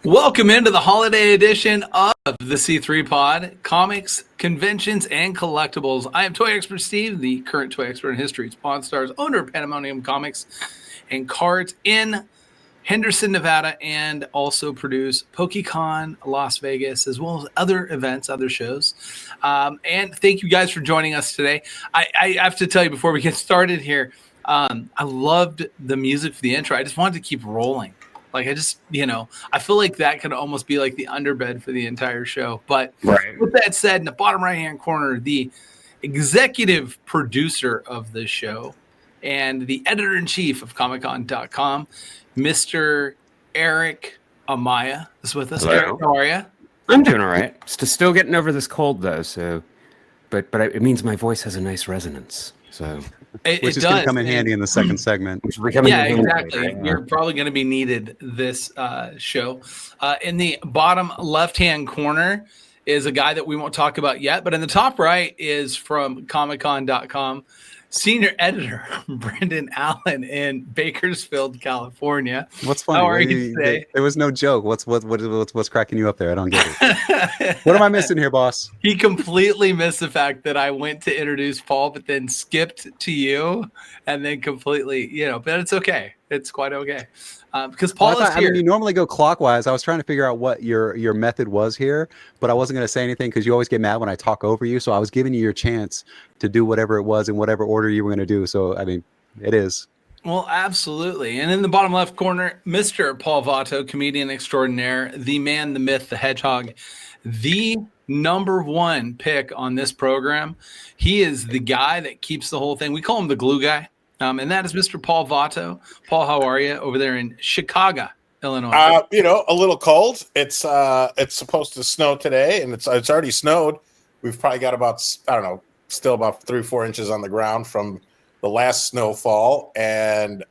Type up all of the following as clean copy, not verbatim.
Welcome into the holiday edition of the C3 Pod, comics, conventions, and collectibles. I am Toy Expert Steve, the current toy expert in history, Pawn Stars, owner of Pandemonium Comics and Cards in Henderson, Nevada, and also produce PokeCon Las Vegas, as well as other events, other shows. And thank you guys for joining us today. I have to tell you before we get started here, I loved the music for the intro. I just wanted to keep rolling. Like, I feel like that could almost be like the underbed for the entire show. But With that said, in the bottom right-hand corner, the executive producer of this show and the editor-in-chief of ComicCon.com, Mr. Erik Amaya is with us. Hello. Erik, how are you? I'm doing all right. Still getting over this cold, though. So, but it means my voice has a nice resonance. So, which is going to come in handy in the second segment. Yeah, exactly. You're probably going to be needed this show. In the bottom left-hand corner is a guy that we won't talk about yet, but in the top right is from ComicCon.com, senior editor Brendan Allen in Bakersfield, California. What's funny? How are you today? There was no joke. What's cracking you up there? I don't get it. What am I missing here, boss? He completely missed the fact that I went to introduce Paul, but then skipped to you, and then completely, but it's okay. It's quite okay. Because Paul is here. I mean, you normally go clockwise. I was trying to figure out what your method was here, but I wasn't going to say anything because you always get mad when I talk over you. So I was giving you your chance to do whatever it was in whatever order you were going to do. So, I mean, it is. Well, absolutely. And in the bottom left corner, Mr. Paul Vato, comedian extraordinaire, the man, the myth, the hedgehog, the number one pick on this program. He is the guy that keeps the whole thing. We call him the glue guy. And that is Mr. Paul Vato. Paul, how are you over there in Chicago, Illinois? A little cold. It's supposed to snow today, and it's already snowed. We've probably got about, still about 3-4 inches on the ground from the last snowfall. And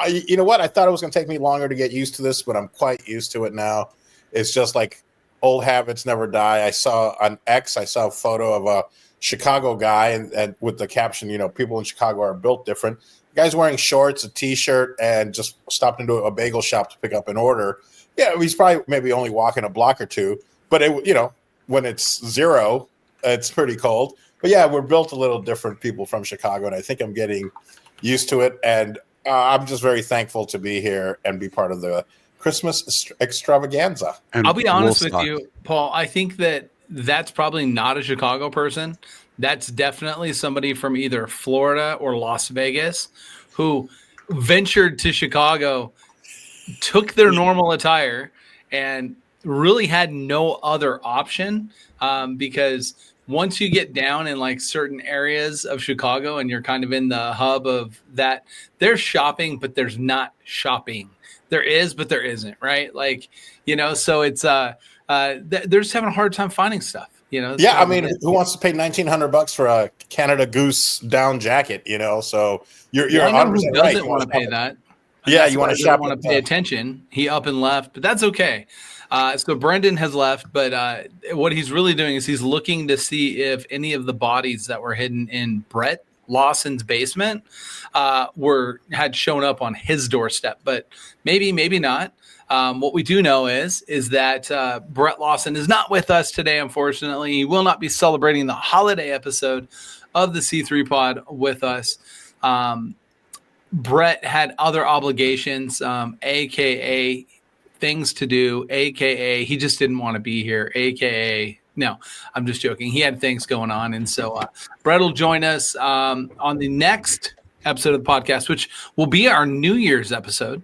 you know what? I thought it was going to take me longer to get used to this, but I'm quite used to it now. It's just like old habits never die. I saw on X, a photo of a Chicago guy and with the caption, people in Chicago are built different. The guy's wearing shorts, a t-shirt, and just stopped into a bagel shop to pick up an order. Yeah, he's probably maybe only walking a block or two, but when it's 0, it's pretty cold. But yeah, we're built a little different, people from Chicago, and I think I'm getting used to it. And I'm just very thankful to be here and be part of the Christmas extravaganza. And I'll be honest with you, Paul. I think that's probably not a Chicago person. That's definitely somebody from either Florida or Las Vegas who ventured to Chicago, took their normal attire, and really had no other option because once you get down in like certain areas of Chicago and you're kind of in the hub of that, there's shopping, but there's not shopping. There is, but there isn't, right? Like, so it's they're just having a hard time finding stuff, Yeah, I mean, who wants to pay $1,900 for a Canada Goose down jacket? So you're 100% who right. Doesn't want to pay that. Yeah, you want to shop. Want to pay attention. He up and left, but that's okay. So Brendan has left, but what he's really doing is he's looking to see if any of the bodies that were hidden in Brett Lawson's basement had shown up on his doorstep, but maybe not. What we do know is that Brett Lawson is not with us today, unfortunately. He will not be celebrating the holiday episode of the C3 Pod with us. Brett had other obligations, aka things to do, aka he just didn't want to be here, aka no, I'm just joking. He had things going on. And so Brett will join us on the next episode of the podcast, which will be our New Year's episode,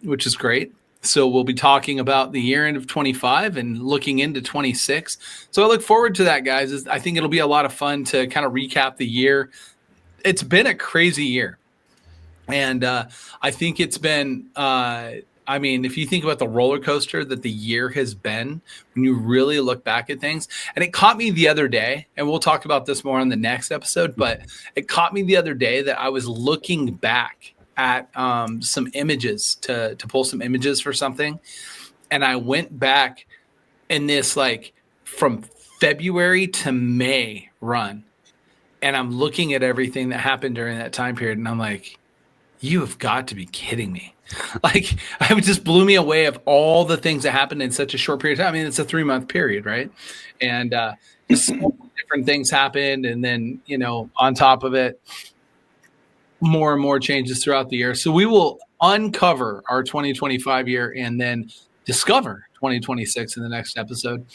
which is great. So we'll be talking about the year end of 25 and looking into 26. So I look forward to that, guys. I think it'll be a lot of fun to kind of recap the year. It's been a crazy year. And I think it's been if you think about the roller coaster that the year has been, when you really look back at things, and it caught me the other day, and we'll talk about this more on the next episode, but it caught me the other day that I was looking back at some images to pull some images for something. And I went back in this, like, from February to May run. And I'm looking at everything that happened during that time period. And I'm like, you have got to be kidding me. Like, it just blew me away of all the things that happened in such a short period of time. I mean, it's a 3-month period, right? And just so many different things happened. And then, you know, on top of it, more and more changes throughout the year. So we will uncover our 2025 year and then discover 2026 in the next episode.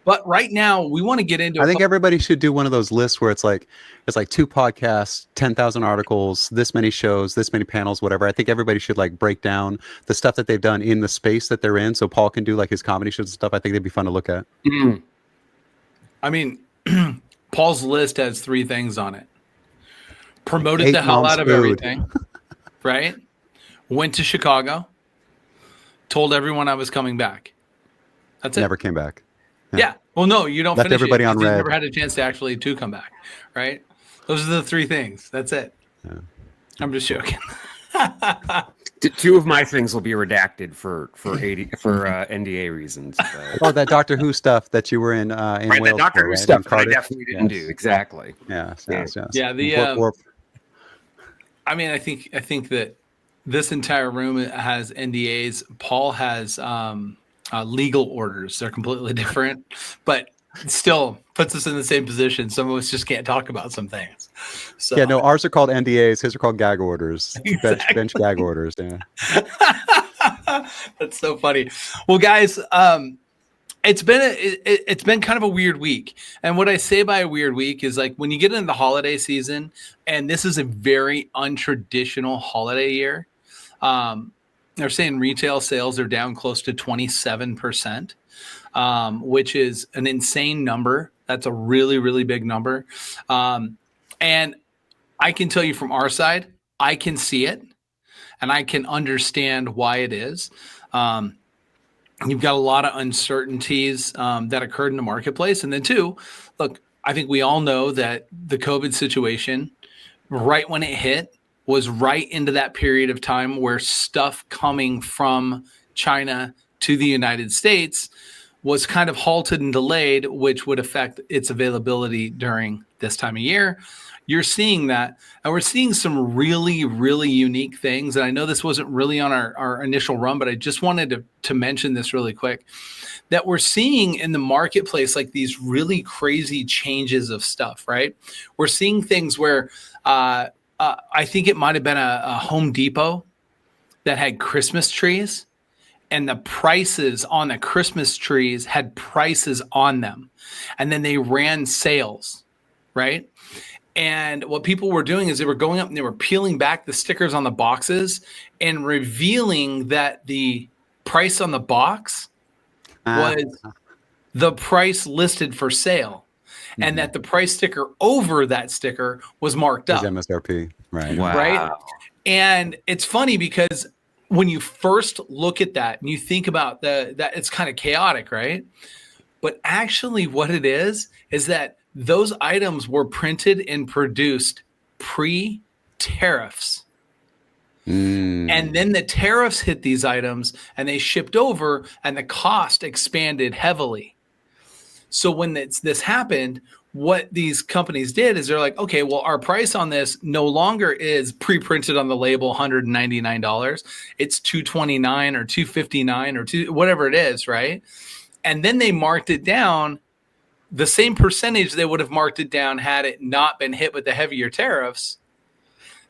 But right now, we want to get into. I think everybody should do one of those lists where it's like 2 podcasts, 10,000 articles, this many shows, this many panels, whatever. I think everybody should like break down the stuff that they've done in the space that they're in, so Paul can do like his comedy shows and stuff. I think they'd be fun to look at. I mean, Paul's list has 3 things on it. Promoted the hell out of everything, right? Went to Chicago. Told everyone I was coming back. That's it. Never came back. Yeah. Well, no, you don't Left finish everybody it. on You red. never had a chance to actually come back, right? Those are the 3 things. That's it. Yeah. I'm just joking. 2 of my things will be redacted for NDA reasons. Oh, that Doctor Who stuff that you were in Right, Wales. the Doctor for, Who right? stuff In that I Cardiff? definitely didn't do. Exactly. Yes. Yeah, the I mean, I think that this entire room has NDAs. Paul has legal orders. They're completely different, but still puts us in the same position. Some of us just can't talk about some things. So Yeah, no, ours are called NDAs. His are called gag orders. Exactly. Bench gag orders. Yeah. That's so funny. Well, guys, it's been kind of a weird week. And what I say by a weird week is like when you get into the holiday season, and this is a very untraditional holiday year. They're saying retail sales are down close to 27%, which is an insane number. That's a really, really big number. And I can tell you from our side, I can see it and I can understand why it is. You've got a lot of uncertainties that occurred in the marketplace. And then 2, look, I think we all know that the COVID situation, right when it hit, was right into that period of time where stuff coming from China to the United States was kind of halted and delayed, which would affect its availability during this time of year. You're seeing that, and we're seeing some really, really unique things. And I know this wasn't really on our initial run, but I just wanted to mention this really quick, that we're seeing in the marketplace like these really crazy changes of stuff, right? We're seeing things where I think it might have been a Home Depot that had Christmas trees, and the prices on the Christmas trees had prices on them. And then they ran sales, right? And what people were doing is they were going up and they were peeling back the stickers on the boxes and revealing that the price on the box was the price listed for sale. And that the price sticker over that sticker was marked up. MSRP, right? Wow. Right. And it's funny because when you first look at that and you think about that it's kind of chaotic, right? But actually what it is that those items were printed and produced pre-tariffs. And then the tariffs hit these items and they shipped over and the cost expanded heavily. So when this happened, what these companies did is they're like, okay, well, our price on this no longer is pre-printed on the label $199. It's $229 or $259 or whatever it is, right? And then they marked it down the same percentage they would have marked it down had it not been hit with the heavier tariffs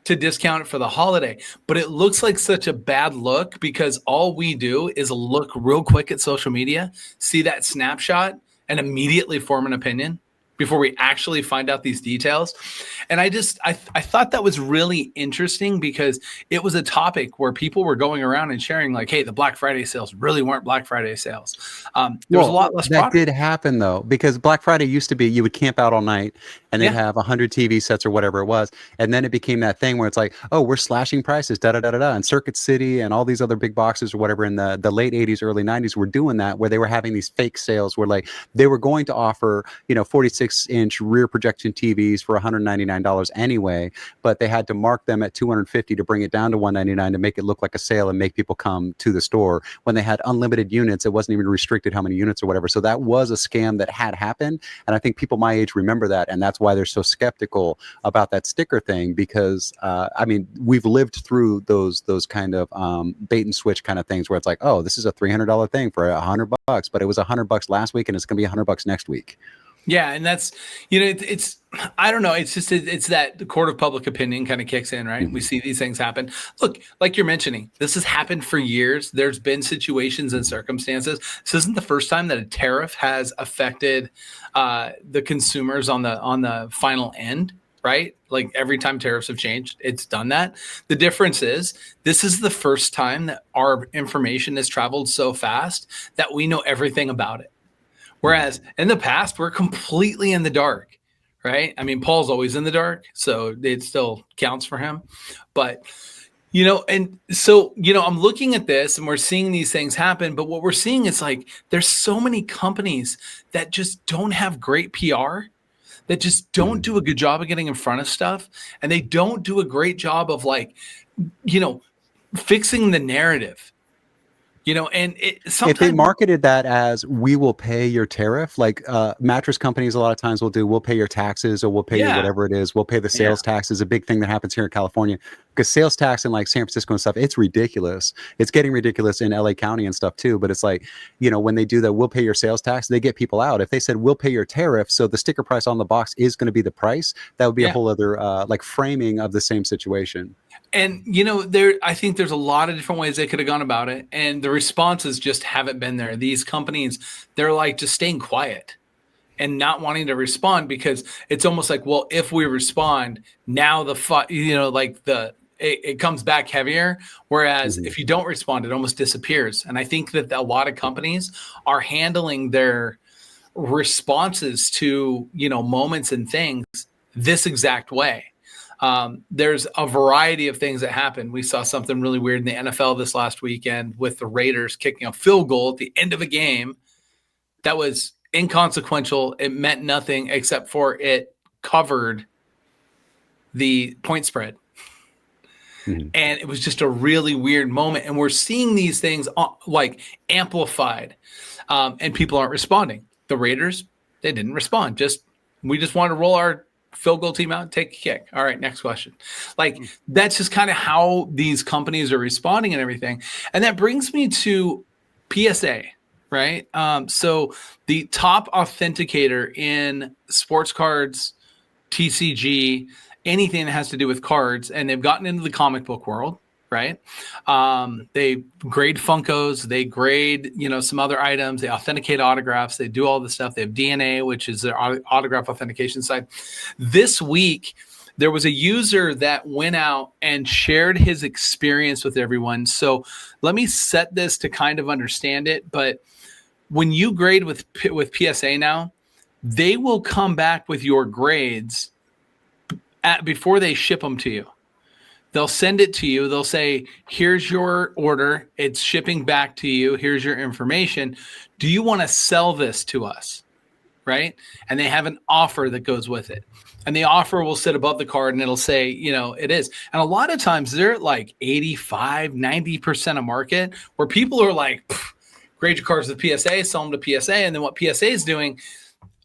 to discount it for the holiday. But it looks like such a bad look because all we do is look real quick at social media, see that snapshot, and immediately form an opinion before we actually find out these details. And I thought that was really interesting because it was a topic where people were going around and sharing like, hey, the Black Friday sales really weren't Black Friday sales. There was a lot less product. That did happen though, because Black Friday used to be, you would camp out all night and they'd have 100 TV sets or whatever it was. And then it became that thing where it's like, oh, we're slashing prices, da-da-da-da-da. And Circuit City and all these other big boxes or whatever in the late 80s, early 90s were doing that, where they were having these fake sales where like they were going to offer, 46-inch rear projection TVs for $199 anyway, but they had to mark them at $250 to bring it down to $199 to make it look like a sale and make people come to the store. When they had unlimited units, it wasn't even restricted restricted how many units or whatever. So that was a scam that had happened. And I think people my age remember that. And that's why they're so skeptical about that sticker thing, because I mean, we've lived through those kind of bait and switch kind of things where it's like, oh, this is a $300 thing for $100, but it was $100 last week and it's going to be $100 next week. Yeah, and that's, you know, it's I don't know. It's just it's that the court of public opinion kind of kicks in, right? Mm-hmm. We see these things happen. Look, like you're mentioning, this has happened for years. There's been situations and circumstances. This isn't the first time that a tariff has affected the consumers on the final end, right? Like every time tariffs have changed, it's done that. The difference is this is the first time that our information has traveled so fast that we know everything about it. Whereas in the past, we're completely in the dark, right? I mean, Paul's always in the dark, so it still counts for him. But, you know, and so, you know, I'm looking at this and we're seeing these things happen. But what we're seeing is like there's so many companies that just don't have great PR, that just don't do a good job of getting in front of stuff. And they don't do a great job of like, you know, fixing the narrative. You know, and if they marketed that as we will pay your tariff, like mattress companies a lot of times will do, we'll pay your taxes or we'll pay you whatever it is. We'll pay the sales tax is a big thing that happens here in California, because sales tax in like San Francisco and stuff, it's ridiculous. It's getting ridiculous in LA County and stuff too. But it's like, you know, when they do that, we'll pay your sales tax, they get people out. If they said we'll pay your tariff, so the sticker price on the box is going to be the price, that would be a whole other like framing of the same situation. And, you know, I think there's a lot of different ways they could have gone about it. And the responses just haven't been there. These companies, they're like just staying quiet and not wanting to respond, because it's almost like, well, if we respond now, it comes back heavier. Whereas if you don't respond, it almost disappears. And I think that a lot of companies are handling their responses to, you know, moments and things this exact way. There's a variety of things that happen. We saw something really weird in the NFL this last weekend with the Raiders kicking a field goal at the end of a game that was inconsequential. It meant nothing except for it covered the point spread. And it was just a really weird moment. And we're seeing these things like amplified, and people aren't responding. The Raiders, they didn't respond. We just wanted to roll our field goal team out, take a kick. All right, next question. Like that's just kind of how these companies are responding and everything. And that brings me to PSA, right? So the top authenticator in sports cards, TCG, anything that has to do with cards, and they've gotten into the comic book world, right? They grade Funkos, they grade, you know, some other items, they authenticate autographs, they do all this stuff. They have DNA, which is their autograph authentication side. This week, there was a user that went out and shared his experience with everyone. So let me set this to kind of understand it. But when you grade with PSA now, they will come back with your grades before they ship them to you. They'll send it to you. They'll say, here's your order. It's shipping back to you. Here's your information. Do you want to sell this to us? Right? And they have an offer that goes with it. And the offer will sit above the card and it'll say, you know, it is. And a lot of times they're at like 85, 90% of market where people are like, grade your cards with PSA, sell them to PSA. And then what PSA is doing,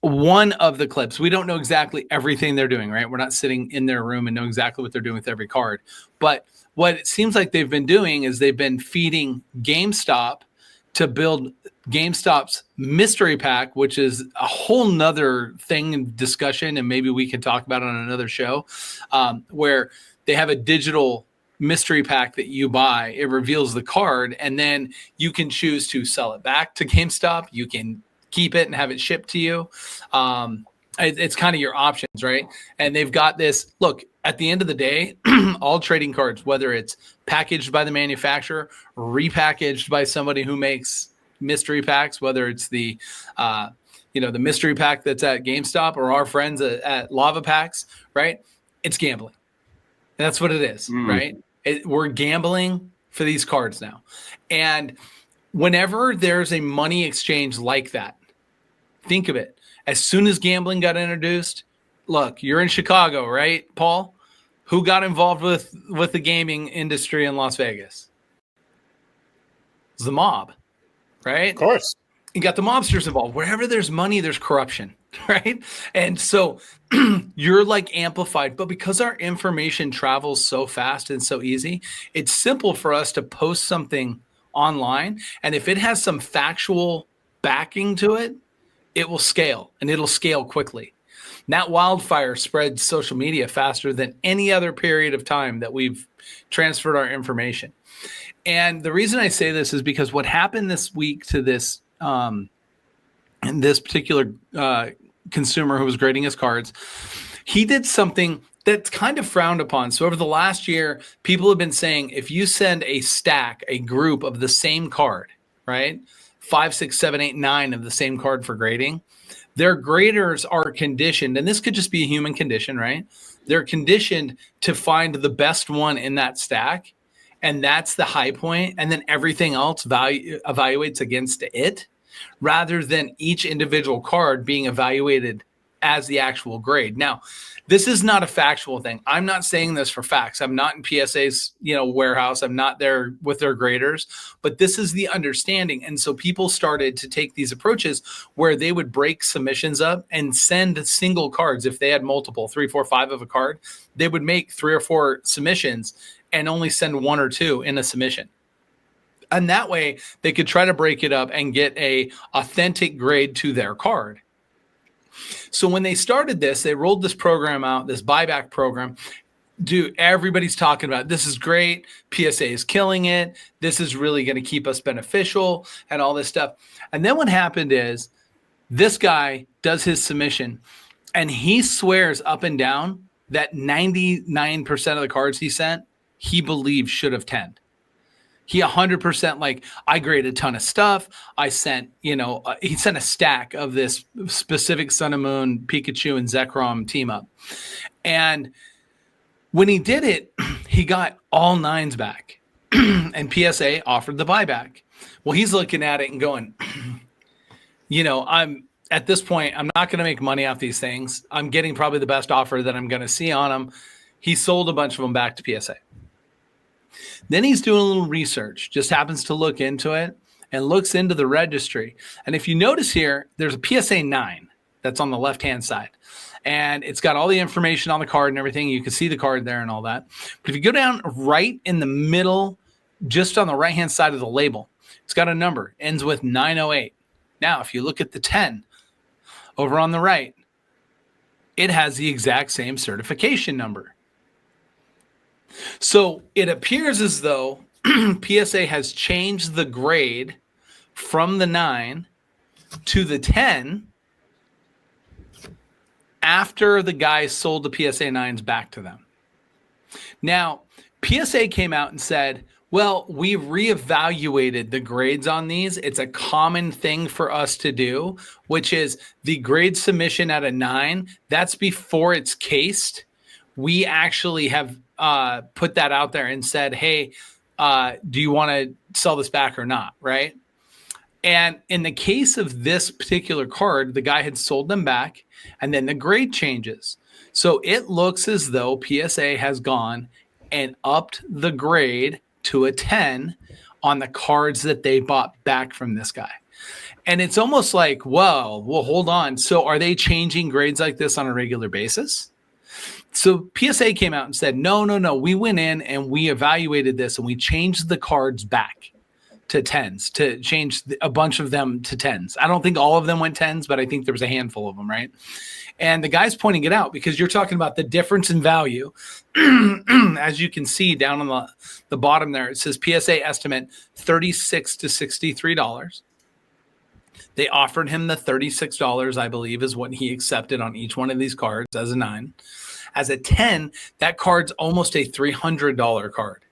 one of the clips, we don't know exactly everything they're doing, right? We're not sitting in their room and know exactly what they're doing with every card. But what it seems like they've been doing is they've been feeding GameStop to build GameStop's mystery pack, which is a whole nother thing in discussion. And maybe we can talk about it on another show, where they have a digital mystery pack that you buy. It reveals the card, and then you can choose to sell it back to GameStop. You can keep it and have it shipped to you. It's kind of your options, right? And they've got this, look, at the end of the day, all trading cards, whether it's packaged by the manufacturer, repackaged by somebody who makes mystery packs, whether it's the mystery pack that's at GameStop or our friends at Lava Packs, right? It's gambling. And that's what it is, right? We're gambling for these cards now. And whenever there's a money exchange like that, think of it. As soon as gambling got introduced, look, you're in Chicago, right, Paul? Who got involved with the gaming industry in Las Vegas? It was the mob, right? Of course. You got the mobsters involved. Wherever there's money, there's corruption, right? And so you're like amplified. But because our information travels so fast and so easy, it's simple for us to post something online. And if it has some factual backing to it, it will scale, and it'll scale quickly. That wildfire spreads social media faster than any other period of time that we've transferred our information. And the reason I say this is because what happened this week to this and this particular consumer who was grading his cards, he did something that's kind of frowned upon. So over the last year, people have been saying, if you send a stack, a group of the same card, right? 5, 6, 7, 8, 9 of the same card for grading, their graders are conditioned, and this could just be a human condition, right? They're conditioned to find the best one in that stack, and that's the high point, and then everything else evaluates against it, rather than each individual card being evaluated as the actual grade. Now, this is not a factual thing. I'm not saying this for facts. I'm not in PSA's, warehouse. I'm not there with their graders, but this is the understanding. And so people started to take these approaches where they would break submissions up and send single cards. If they had multiple, 3, 4, 5 of a card, they would make 3 or 4 submissions and only send 1 or 2 in a submission. And that way they could try to break it up and get a authentic grade to their card. So when they started this, they rolled this program out, this buyback program. Dude, everybody's talking about it. This is great. PSA is killing it. This is really going to keep us beneficial and all this stuff. And then what happened is this guy does his submission and he swears up and down that 99% of the cards he sent, he believes should have 10. He 100% like, I graded a ton of stuff. I sent, he sent a stack of this specific Sun and Moon, Pikachu, and Zekrom team up. And when he did it, he got all 9s back. And PSA offered the buyback. Well, he's looking at it and going, I'm at this point, I'm not going to make money off these things. I'm getting probably the best offer that I'm going to see on them. He sold a bunch of them back to PSA. Then he's doing a little research, just happens to look into it and looks into the registry. And if you notice here, there's a PSA 9 that's on the left-hand side. And it's got all the information on the card and everything. You can see the card there and all that. But if you go down right in the middle, just on the right-hand side of the label, it's got a number, ends with 908. Now, if you look at the 10 over on the right, it has the exact same certification number. So it appears as though PSA has changed the grade from the 9 to the 10 after the guys sold the PSA 9s back to them. Now, PSA came out and said, well, we reevaluated the grades on these. It's a common thing for us to do, which is the grade submission at a 9, that's before it's cased. We actually have put that out there and said, hey, do you want to sell this back or not? Right. And in the case of this particular card, the guy had sold them back and then the grade changes. So it looks as though PSA has gone and upped the grade to a 10 on the cards that they bought back from this guy. And it's almost like, well, hold on. So are they changing grades like this on a regular basis? So PSA came out and said, no. We went in and we evaluated this and we changed the cards back to 10s, to change a bunch of them to 10s. I don't think all of them went 10s, but I think there was a handful of them, right? And the guy's pointing it out because you're talking about the difference in value. As you can see down on the bottom there, it says PSA estimate $36 to $63. They offered him the $36, I believe, is what he accepted on each one of these cards as a 9. As a 10, that card's almost a $300 card.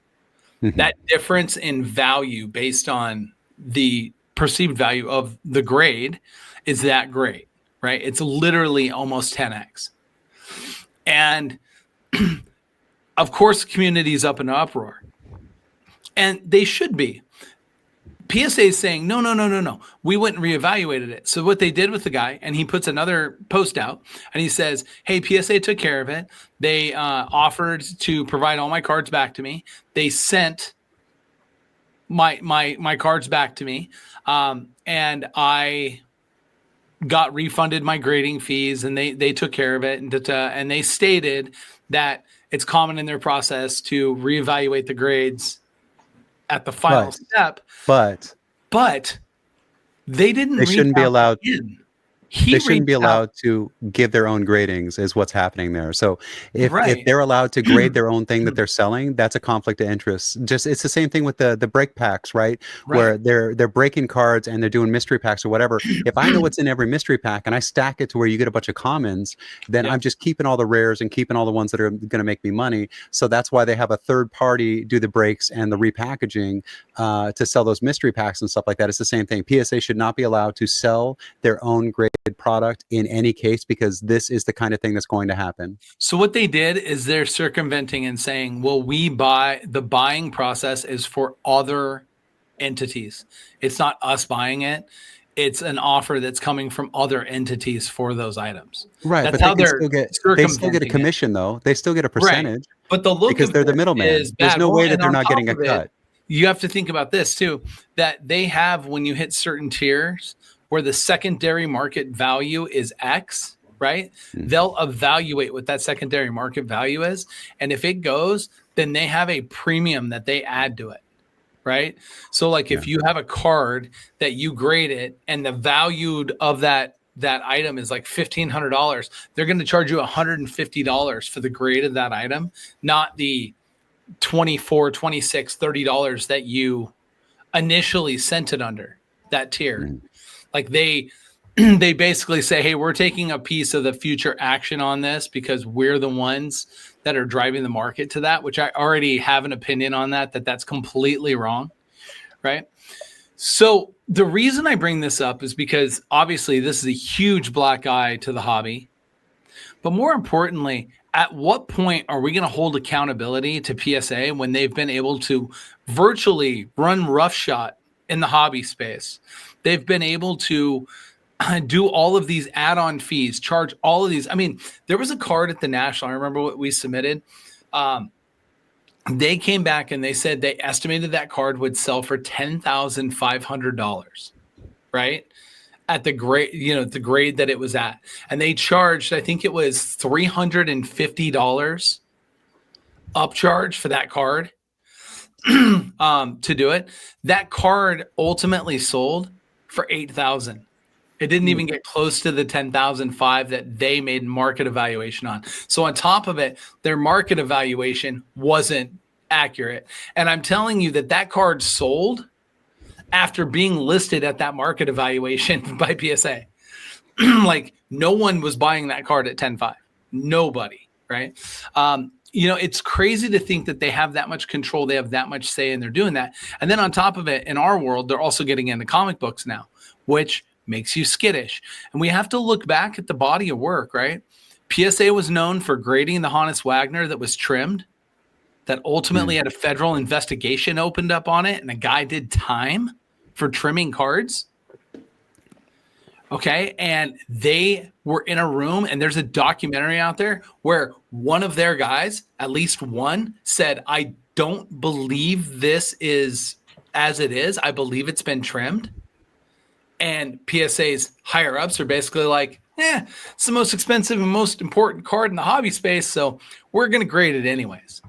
Mm-hmm. That difference in value based on the perceived value of the grade is that great, right? It's literally almost 10x. And of course, the community is up in an uproar. And they should be. PSA is saying, no. We went and reevaluated it. So what they did with the guy, and he puts another post out, and he says, hey, PSA took care of it. They offered to provide all my cards back to me. They sent my cards back to me, and I got refunded my grading fees, and they took care of it, and they stated that it's common in their process to reevaluate the grades at the final step. But they didn't. They shouldn't be allowed. They shouldn't be allowed to give their own gradings is what's happening there. So if they're allowed to grade their own thing that they're selling, that's a conflict of interest. Just it's the same thing with the break packs, right? Where they're breaking cards and they're doing mystery packs or whatever. If I know what's in every mystery pack and I stack it to where you get a bunch of commons, then I'm just keeping all the rares and keeping all the ones that are going to make me money. So that's why they have a third party do the breaks and the repackaging to sell those mystery packs and stuff like that. It's the same thing. PSA should not be allowed to sell their own graded product in any case, because this is the kind of thing that's going to happen. So what they did is they're circumventing and saying, well, the buying process is for other entities. It's not us buying it. It's an offer that's coming from other entities for those items. Right. That's but how they still get a commission though. They still get a percentage. Right. But the look because they're the middleman. There's no way that they're not getting a cut. You have to think about this too, that they have, when you hit certain tiers where the secondary market value is X, right? They'll evaluate what that secondary market value is. And if it goes, then they have a premium that they add to it, right? So like if you have a card that you grade it and the value of that item is like $1,500, they're going to charge you $150 for the grade of that item, not the $24, $26, $30 that you initially sent it under that tier. Like they basically say, hey, we're taking a piece of the future action on this because we're the ones that are driving the market to that, which I already have an opinion on that's completely wrong, right? So the reason I bring this up is because obviously this is a huge black eye to the hobby. But more importantly, at what point are we going to hold accountability to PSA when they've been able to virtually run roughshod in the hobby space? They've been able to do all of these add-on fees, charge all of these. I mean, there was a card at the National. I remember what we submitted. They came back and they said they estimated that card would sell for $10,500, right? At the grade, the grade that it was at. And they charged, I think it was $350 upcharge for that card to do it. That card ultimately sold for $8,000. It didn't even get close to the $10,500 that they made market evaluation on. So on top of it, their market evaluation wasn't accurate. And I'm telling you that card sold after being listed at that market evaluation by PSA. Like no one was buying that card at $10,500. Nobody, right? It's crazy to think that they have that much control. They have that much say, and they're doing that. And then on top of it, in our world, they're also getting into comic books now, which makes you skittish. And we have to look back at the body of work, right? PSA was known for grading the Hannes Wagner that was trimmed, that ultimately had a federal investigation opened up on it, and a guy did time for trimming cards. Okay. And they were in a room, and there's a documentary out there where one of their guys, at least one, said, I don't believe this is as it is. I believe it's been trimmed. And PSA's higher ups are basically like, it's the most expensive and most important card in the hobby space, so we're going to grade it anyways.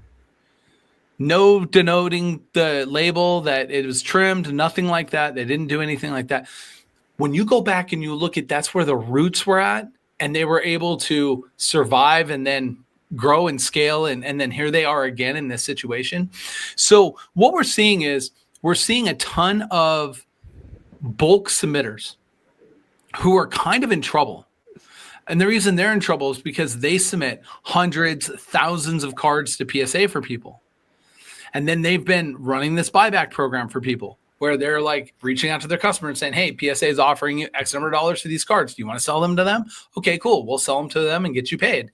No denoting the label that it was trimmed, nothing like that. They didn't do anything like that. When you go back and you look at, that's where the roots were at, and they were able to survive and then grow and scale, and then here they are again in this situation. So what we're seeing is we're seeing a ton of bulk submitters who are kind of in trouble. And the reason they're in trouble is because they submit hundreds, thousands of cards to PSA for people. And then they've been running this buyback program for people where they're like reaching out to their customer and saying, hey, PSA is offering you X number of dollars for these cards. Do you want to sell them to them? Okay, cool. We'll sell them to them and get you paid.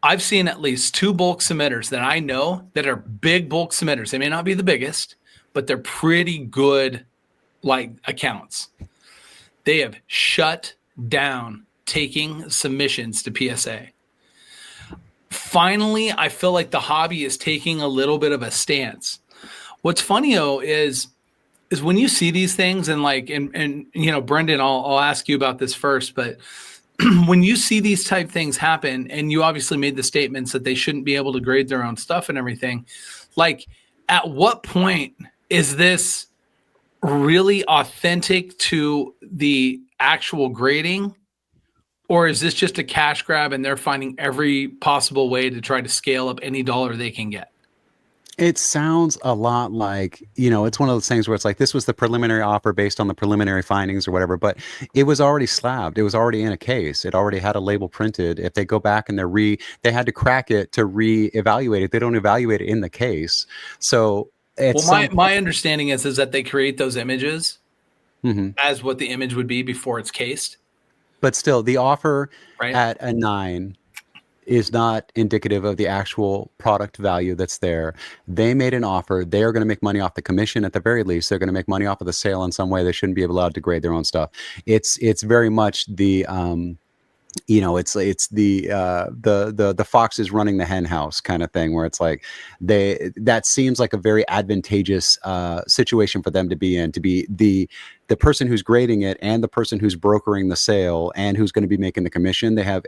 I've seen at least 2 bulk submitters that I know that are big bulk submitters. They may not be the biggest, but they're pretty good accounts. They have shut down taking submissions to PSA. Finally, I feel like the hobby is taking a little bit of a stance What's funny though is when you see these things and like, and you know, Brendan, I'll ask you about this first, but when you see these type things happen, and you obviously made the statements that they shouldn't be able to grade their own stuff and everything, like at what point is this really authentic to the actual grading, or is this just a cash grab and they're finding every possible way to try to scale up any dollar they can get? It sounds a lot like, you know, it's one of those things where it's like, this was the preliminary offer based on the preliminary findings or whatever, but it was already slabbed. It was already in a case. It already had a label printed. If they go back and they had to crack it to re-evaluate it. They don't evaluate it in the case. So my understanding is that they create those images as what the image would be before it's cased. But still, the offer at a 9 is not indicative of the actual product value that's there. They made an offer. They are going to make money off the commission at the very least. They're going to make money off of the sale in some way. They shouldn't be allowed to grade their own stuff. It's very much the you know, it's the fox is running the hen house kind of thing, where it's like that seems like a very advantageous situation for them to be in, to be the person who's grading it and the person who's brokering the sale and who's going to be making the commission. They have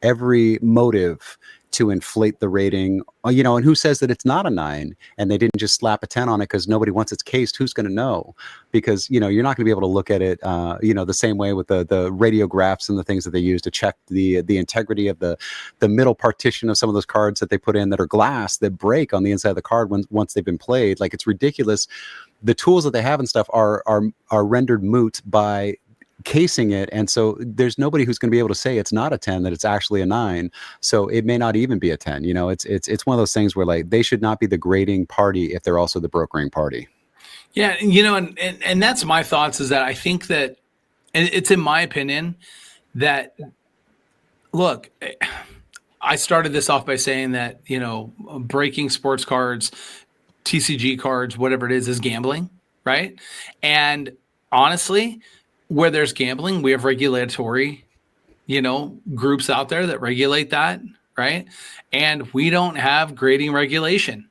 every motive to inflate the rating, you know, and who says that it's not a 9 and they didn't just slap a 10 on it because nobody wants its cased? Who's going to know? Because, you know, you're not going to be able to look at it, you know, the same way with the radiographs and the things that they use to check the integrity of the middle partition of some of those cards that they put in that are glass that break on the inside of the card once they've been played. Like, it's ridiculous. The tools that they have and stuff are rendered moot by casing it, and so there's nobody who's going to be able to say it's not a 10, that it's actually a 9. So it may not even be a 10. You know, it's one of those things where like they should not be the grading party if they're also the brokering party. Yeah, you know, and that's my thoughts, is that I think that, and it's in my opinion that, look, I started this off by saying that, you know, breaking sports cards, TCG cards, whatever it is gambling, right? And honestly, where there's gambling, we have regulatory, you know, groups out there that regulate that, right? And we don't have grading regulation.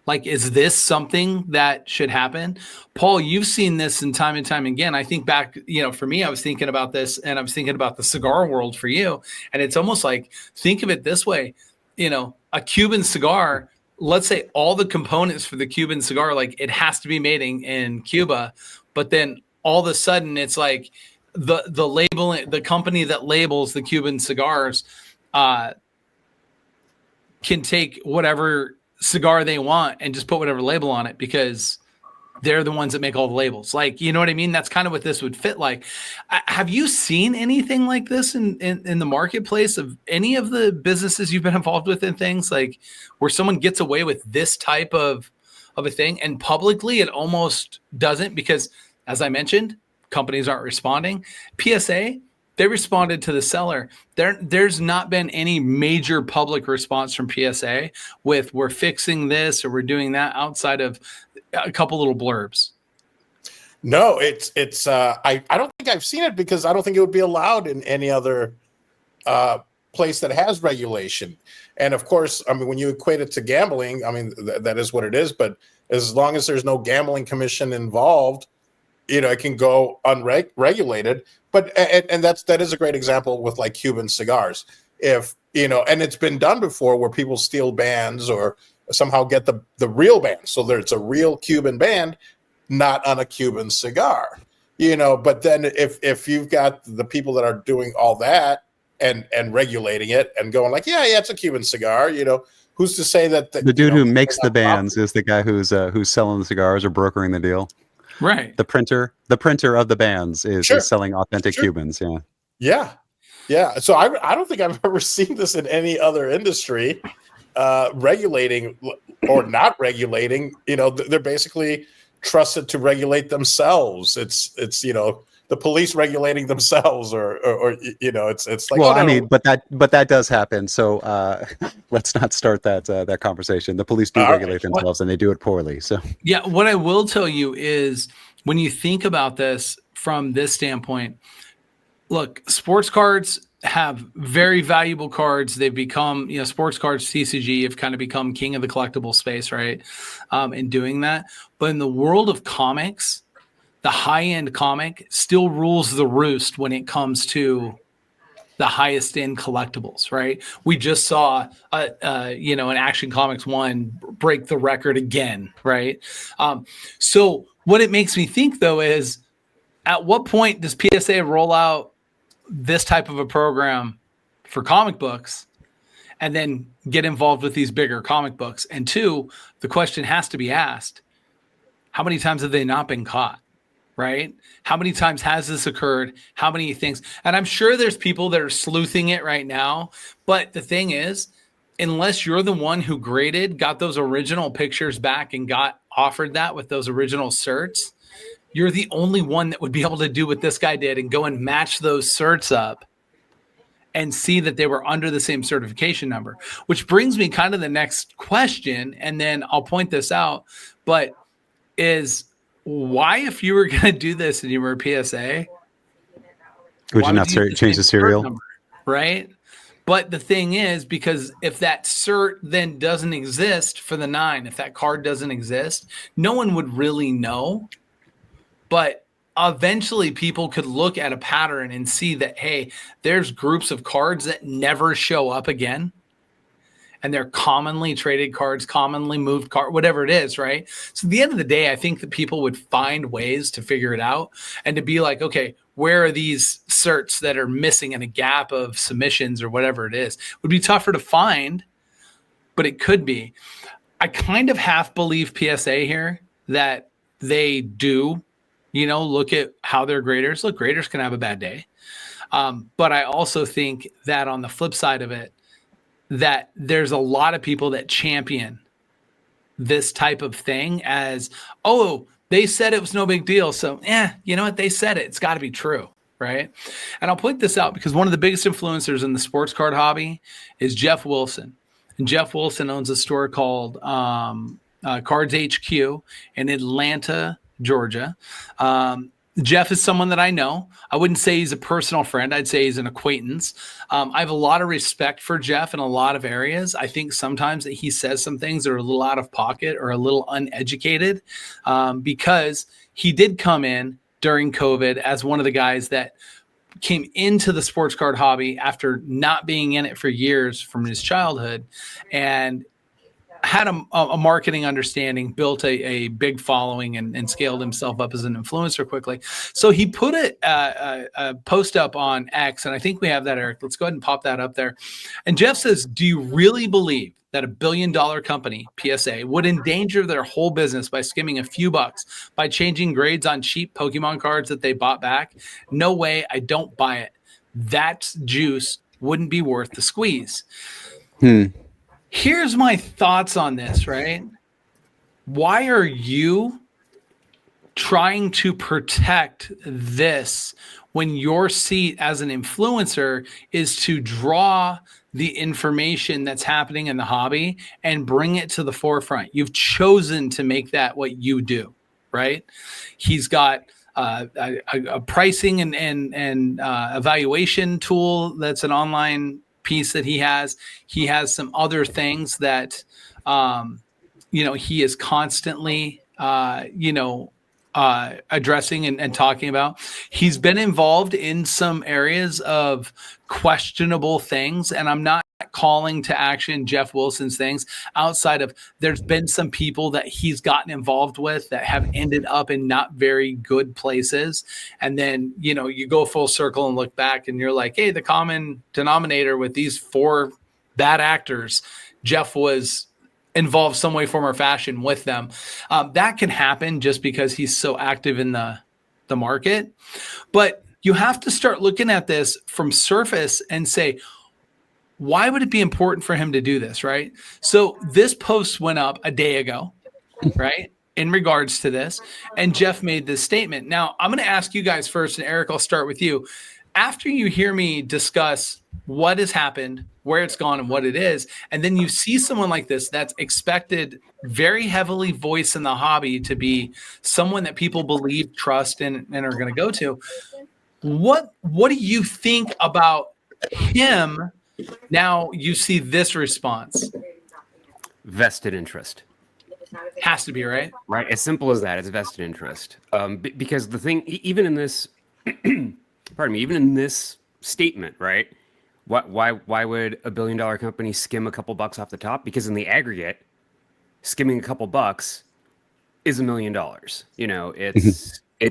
Like, is this something that should happen? Paul, you've seen this in time and time again. I think back, you know, for me, I was thinking about this, and I was thinking about the cigar world for you. And it's almost like, think of it this way, you know, a Cuban cigar, let's say all the components for the Cuban cigar, like it has to be made in Cuba, but then all of a sudden it's like the label, the company that labels the Cuban cigars can take whatever cigar they want and just put whatever label on it because they're the ones that make all the labels. Like, you know what I mean? That's kind of what this would fit like. Have you seen anything like this in the marketplace of any of the businesses you've been involved with in things like where someone gets away with this type of a thing, and publicly it almost doesn't, because as I mentioned, companies aren't responding. PSA, they responded to the seller. There's not been any major public response from PSA with we're fixing this or we're doing that outside of a couple little blurbs. No, it's I don't think I've seen it because I don't think it would be allowed in any other place that has regulation. And of course, I mean, when you equate it to gambling, I mean, that is what it is. But as long as there's no gambling commission involved, you know, it can go unregulated. But and that is a great example with like Cuban cigars. If, you know, and it's been done before where people steal bands or somehow get the real band. So there's a real Cuban band, not on a Cuban cigar, you know. But then if you've got the people that are doing all that and regulating it and going like, yeah, it's a Cuban cigar, you know, who's to say that the dude who makes the bands is the guy who's selling the cigars or brokering the deal? Right. The printer of the bands is selling authentic Cubans. Yeah. So I don't think I've ever seen this in any other industry, regulating or not regulating. You know, they're basically trusted to regulate themselves. It's you know, the police regulating themselves, or you know, it's like, well, I mean, but that does happen. So let's not start that conversation. The police do regulate themselves, and they do it poorly. So yeah, what I will tell you is when you think about this from this standpoint, look, sports cards, have very valuable cards. They've become, sports cards, TCG have kind of become king of the collectible space, right? In doing that. But in the world of comics, the high-end comic still rules the roost when it comes to the highest end collectibles, right? We just saw, an Action Comics 1 break the record again, right? So what it makes me think, though, is at what point does PSA roll out this type of a program for comic books and then get involved with these bigger comic books? And two, the question has to be asked, how many times have they not been caught, right? How many times has this occurred? How many things? And I'm sure there's people that are sleuthing it right now. But the thing is, unless you're the one who graded, got those original pictures back and got offered that with those original certs, you're the only one that would be able to do what this guy did and go and match those certs up and see that they were under the same certification number, which brings me kind of the next question. And then I'll point this out, but is why, if you were going to do this and you were a PSA, would you not change the serial number, right? But the thing is, because if that cert then doesn't exist for the 9, if that card doesn't exist, no one would really know. But eventually people could look at a pattern and see that, hey, there's groups of cards that never show up again. And they're commonly traded cards, commonly moved cards, whatever it is, right? So at the end of the day, I think that people would find ways to figure it out and to be like, okay, where are these certs that are missing in a gap of submissions or whatever it is? It would be tougher to find, but it could be. I kind of half believe PSA here that they do, look at how they're graders. Look, graders can have a bad day. But I also think that on the flip side of it, that there's a lot of people that champion this type of thing as, oh, they said it was no big deal. So, you know what? They said it. It's got to be true, right? And I'll point this out because one of the biggest influencers in the sports card hobby is Jeff Wilson. And Jeff Wilson owns a store called Cards HQ in Atlanta, Georgia. Jeff is someone that I know. I wouldn't say he's a personal friend. I'd say he's an acquaintance. I have a lot of respect for Jeff in a lot of areas. I think sometimes that he says some things that are a little out of pocket or a little uneducated because he did come in during COVID as one of the guys that came into the sports card hobby after not being in it for years from his childhood and had a marketing understanding, built a big following and scaled himself up as an influencer quickly. So he put a post up on X, and I think we have that, Eric. Let's go ahead and pop that up there. And Jeff says, do you really believe that $1 billion company, PSA, would endanger their whole business by skimming a few bucks, by changing grades on cheap Pokemon cards that they bought back? No way, I don't buy it. That juice wouldn't be worth the squeeze. Here's my thoughts on this, right? Why are you trying to protect this when your seat as an influencer is to draw the information that's happening in the hobby and bring it to the forefront? You've chosen to make that what you do, right? He's got a pricing and evaluation tool that's an online piece that he has. He has some other things that he is constantly addressing and talking about. He's been involved in some areas of questionable things, and I'm not calling to action Jeff Wilson's things outside of there's been some people that he's gotten involved with that have ended up in not very good places. And then, you go full circle and look back and you're like, hey, the common denominator with these 4 bad actors, Jeff was involved some way, form, or fashion with them. That can happen just because he's so active in the market. But you have to start looking at this from surface and say, why would it be important for him to do this, right? So this post went up a day ago, right, in regards to this, and Jeff made this statement. Now, I'm going to ask you guys first, and Eric, I'll start with you. After you hear me discuss what has happened, where it's gone, and what it is, and then you see someone like this that's expected very heavily voice in the hobby to be someone that people believe, trust, and are going to go to, what do you think about him, now you see this response. Vested interest. Has to be, right? Right, as simple as that. It's vested interest. Because the thing, even in this, pardon me, even in this statement, right? Why would a $1 billion company skim a couple bucks off the top? Because in the aggregate, skimming a couple bucks is $1 million. You know, it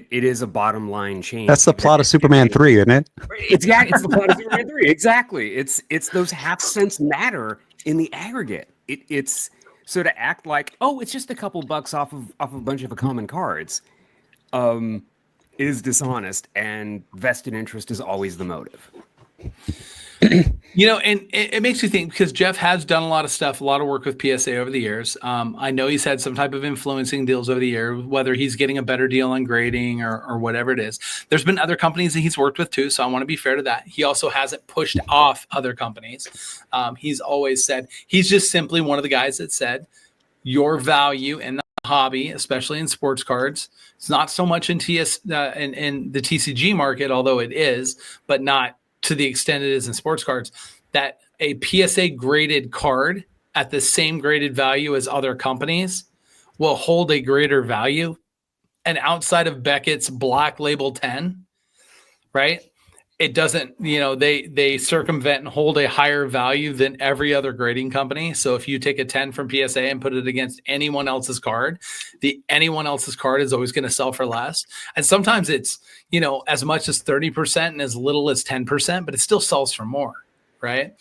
is a bottom line change. That's the plot of Superman 3, isn't it? It's the plot of Superman 3. Exactly. It's those half cents matter in the aggregate. It's so to act like, oh, it's just a couple bucks off of a bunch of common cards, is dishonest, and vested interest is always the motive. You know, and it makes you think, because Jeff has done a lot of stuff, a lot of work with PSA over the years. I know he's had some type of influencing deals over the year, whether he's getting a better deal on grading or whatever it is. There's been other companies that he's worked with too, so I want to be fair to that. He also hasn't pushed off other companies. He's always said, he's just simply one of the guys that said, your value in the hobby, especially in sports cards, it's not so much in in the TCG market, although it is, but not to the extent it is in sports cards, that a PSA graded card at the same graded value as other companies will hold a greater value. And outside of Beckett's Black Label 10, right? It doesn't, you know, they circumvent and hold a higher value than every other grading company. So if you take a 10 from PSA and put it against anyone else's card, anyone else's card is always going to sell for less. And sometimes it's, you know, as much as 30% and as little as 10%, but it still sells for more, right?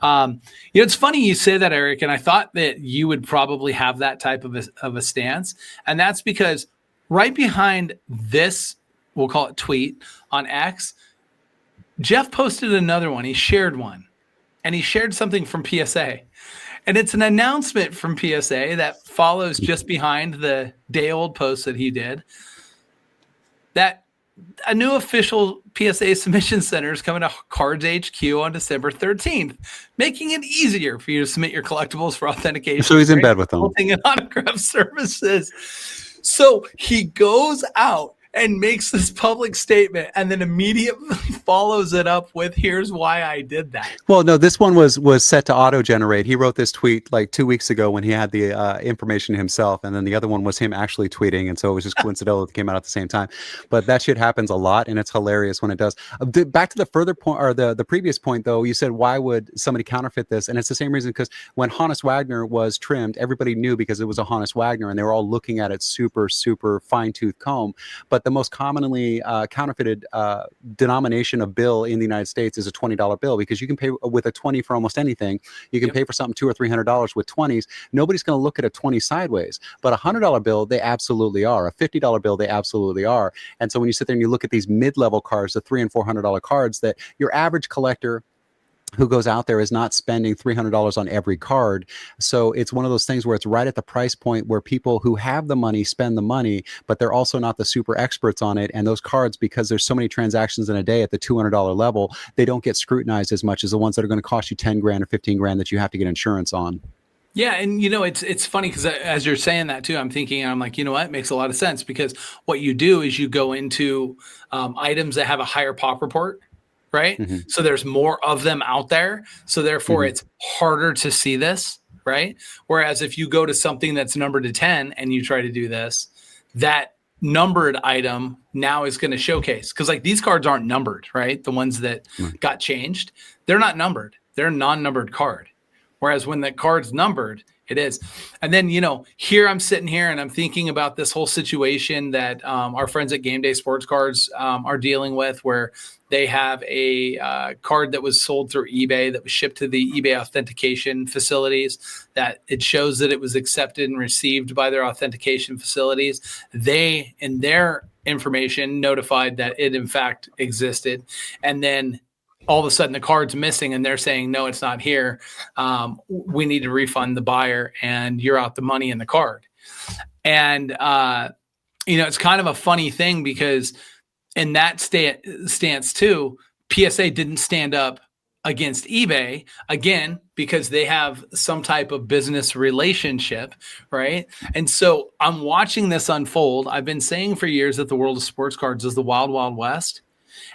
You know, it's funny you say that, Eric, and I thought that you would probably have that type of a stance. And that's because right behind this, we'll call it tweet on X, Jeff posted another one. He shared one, and he shared something from PSA. And it's an announcement from PSA that follows just behind the day-old post that he did, that a new official PSA submission center is coming to Cards HQ on December 13th, making it easier for you to submit your collectibles for authentication. So he's in bed with them. And autograph services. So he goes out and makes this public statement and then immediately follows it up with, here's why I did that. Well, no, this one was set to auto-generate. He wrote this tweet like 2 weeks ago when he had the information himself, and then the other one was him actually tweeting, and so it was just coincidental it came out at the same time. But that shit happens a lot, and it's hilarious when it does. Back to the further point, or the previous point, though, you said, why would somebody counterfeit this? And it's the same reason, because when Honus Wagner was trimmed, everybody knew because it was a Honus Wagner, and they were all looking at it super, super fine-tooth comb. But the most commonly counterfeited denomination of bill in the United States is a $20 bill, because you can pay with a 20 for almost anything. You can pay for something $200 or $300 with 20s. Nobody's going to look at a 20 sideways, but a $100 bill, they absolutely are. A $50 bill, they absolutely are. And so when you sit there and you look at these mid-level cards, the $300 and $400 cards, that your average collector who goes out there is not spending $300 on every card. So it's one of those things where it's right at the price point where people who have the money spend the money, but they're also not the super experts on it. And those cards, because there's so many transactions in a day at the $200 level, they don't get scrutinized as much as the ones that are going to cost you 10 grand or 15 grand that you have to get insurance on. Yeah, and you know, it's funny because as you're saying that too, I'm thinking, I'm like, you know what, it makes a lot of sense, because what you do is you go into items that have a higher pop report, right? Mm-hmm. So there's more of them out there. So therefore it's harder to see this, right? Whereas if you go to something that's numbered to 10 and you try to do this, that numbered item now is going to showcase, because like these cards aren't numbered, right? The ones that got changed, they're not numbered. They're a non-numbered card. Whereas when the card's numbered, it is. And then, you know, here I'm sitting here and I'm thinking about this whole situation that our friends at Gameday Sports Cards are dealing with, where they have a card that was sold through eBay that was shipped to the eBay authentication facilities, that it shows that it was accepted and received by their authentication facilities. They, in their information, notified that it in fact existed. And then all of a sudden the card's missing and they're saying, no, it's not here. We need to refund the buyer and you're out the money in the card. And, you know, it's kind of a funny thing, because in that stance too, PSA didn't stand up against eBay, again, because they have some type of business relationship, right? And so I'm watching this unfold. I've been saying for years that the world of sports cards is the wild, wild west.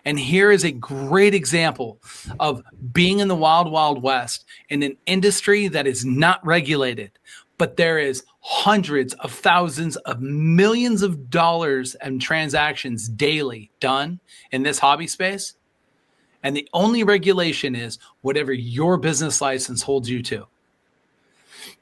And here is a great example of being in the wild, wild west in an industry that is not regulated, but there is hundreds of thousands of millions of dollars and transactions daily done in this hobby space. And the only regulation is whatever your business license holds you to.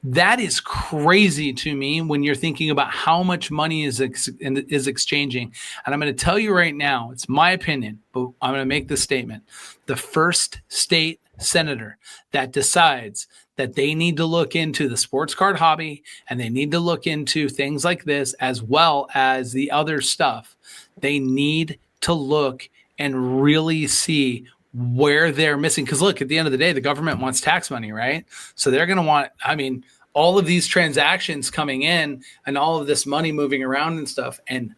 That is crazy to me when you're thinking about how much money is exchanging. And I'm going to tell you right now, it's my opinion, but I'm going to make this statement. The first state senator that decides that they need to look into the sports card hobby and they need to look into things like this as well as the other stuff, they need to look and really see where they're missing. Because look, at the end of the day, the government wants tax money, right? So they're going to want, all of these transactions coming in and all of this money moving around and stuff. And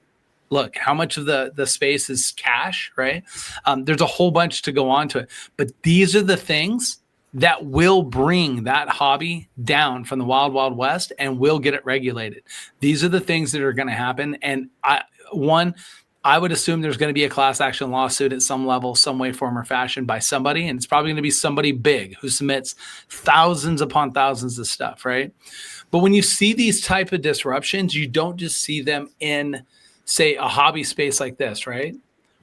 look, how much of the space is cash, right? There's a whole bunch to go on to it. But these are the things that will bring that hobby down from the wild, wild west and will get it regulated. These are the things that are going to happen. And I would assume there's going to be a class action lawsuit at some level, some way, form, or fashion by somebody. And it's probably going to be somebody big who submits thousands upon thousands of stuff, right? But when you see these type of disruptions, you don't just see them in, say, a hobby space like this, right?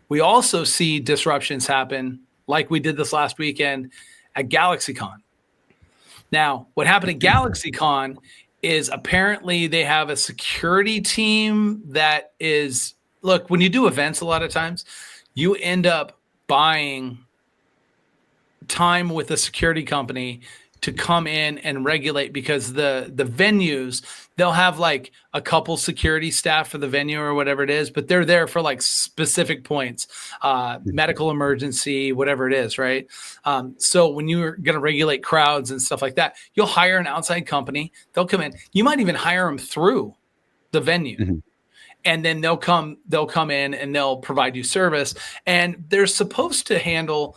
We also see disruptions happen like we did this last weekend at GalaxyCon. Now, what happened at GalaxyCon is apparently they have a security team that is... Look, when you do events, a lot of times you end up buying time with a security company to come in and regulate, because the venues, they'll have like a couple security staff for the venue or whatever it is, but they're there for like specific points, medical emergency, whatever it is, right? So when you're going to regulate crowds and stuff like that, you'll hire an outside company. They'll come in. You might even hire them through the venue. Mm-hmm. And then they'll come in and they'll provide you service. And they're supposed to handle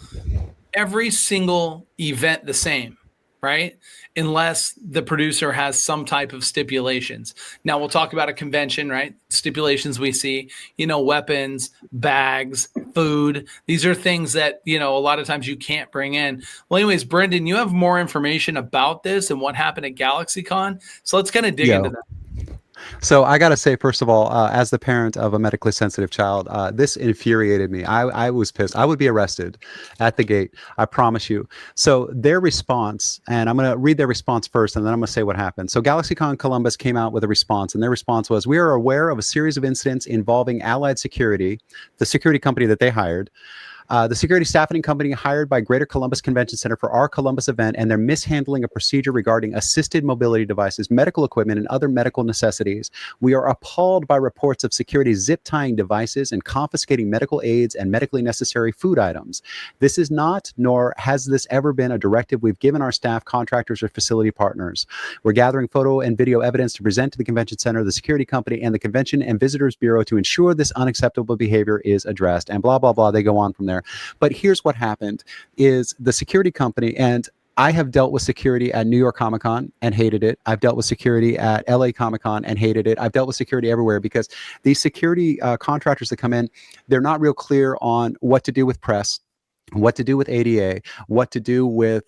every single event the same, right? Unless the producer has some type of stipulations. Now we'll talk about a convention, right? Stipulations we see, weapons, bags, food. These are things that, a lot of times you can't bring in. Well, anyways, Brendan, you have more information about this and what happened at GalaxyCon. So let's kind of dig into that. So I got to say, first of all, as the parent of a medically sensitive child, this infuriated me. I was pissed. I would be arrested at the gate. I promise you. So their response, and I'm going to read their response first, and then I'm going to say what happened. So GalaxyCon Columbus came out with a response, and their response was, we are aware of a series of incidents involving Allied Security, the security company that they hired, the security staffing company hired by Greater Columbus Convention Center for our Columbus event, and their mishandling a procedure regarding assisted mobility devices, medical equipment, and other medical necessities. We are appalled by reports of security zip-tying devices and confiscating medical aids and medically necessary food items. This is not, nor has this ever been, a directive we've given our staff, contractors, or facility partners. We're gathering photo and video evidence to present to the Convention Center, the security company, and the Convention and Visitors Bureau to ensure this unacceptable behavior is addressed, and blah, blah, blah. They go on from there. But here's what happened is the security company, and I have dealt with security at New York Comic Con and hated it. I've dealt with security at LA Comic Con and hated it. I've dealt with security everywhere because these security contractors that come in, they're not real clear on what to do with press, what to do with ADA, what to do with,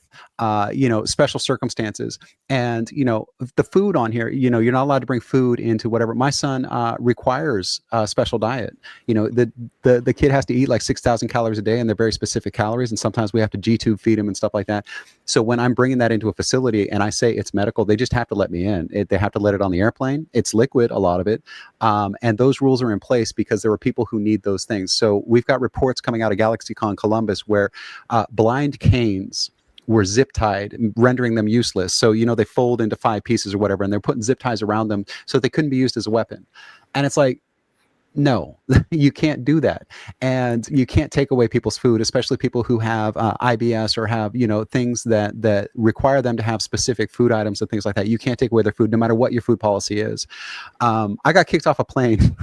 special circumstances. And, the food on here, you're not allowed to bring food into whatever. My son requires a special diet. The kid has to eat like 6,000 calories a day, and they're very specific calories. And sometimes we have to G-tube feed him and stuff like that. So when I'm bringing that into a facility and I say it's medical, they just have to let me in. They have to let it on the airplane. It's liquid, a lot of it. And those rules are in place because there are people who need those things. So we've got reports coming out of GalaxyCon Columbus where blind canes were zip tied, rendering them useless. So, they fold into 5 pieces or whatever, and they're putting zip ties around them so they couldn't be used as a weapon. And it's like, no, you can't do that. And you can't take away people's food, especially people who have IBS or have, things that require them to have specific food items and things like that. You can't take away their food, no matter what your food policy is. I got kicked off a plane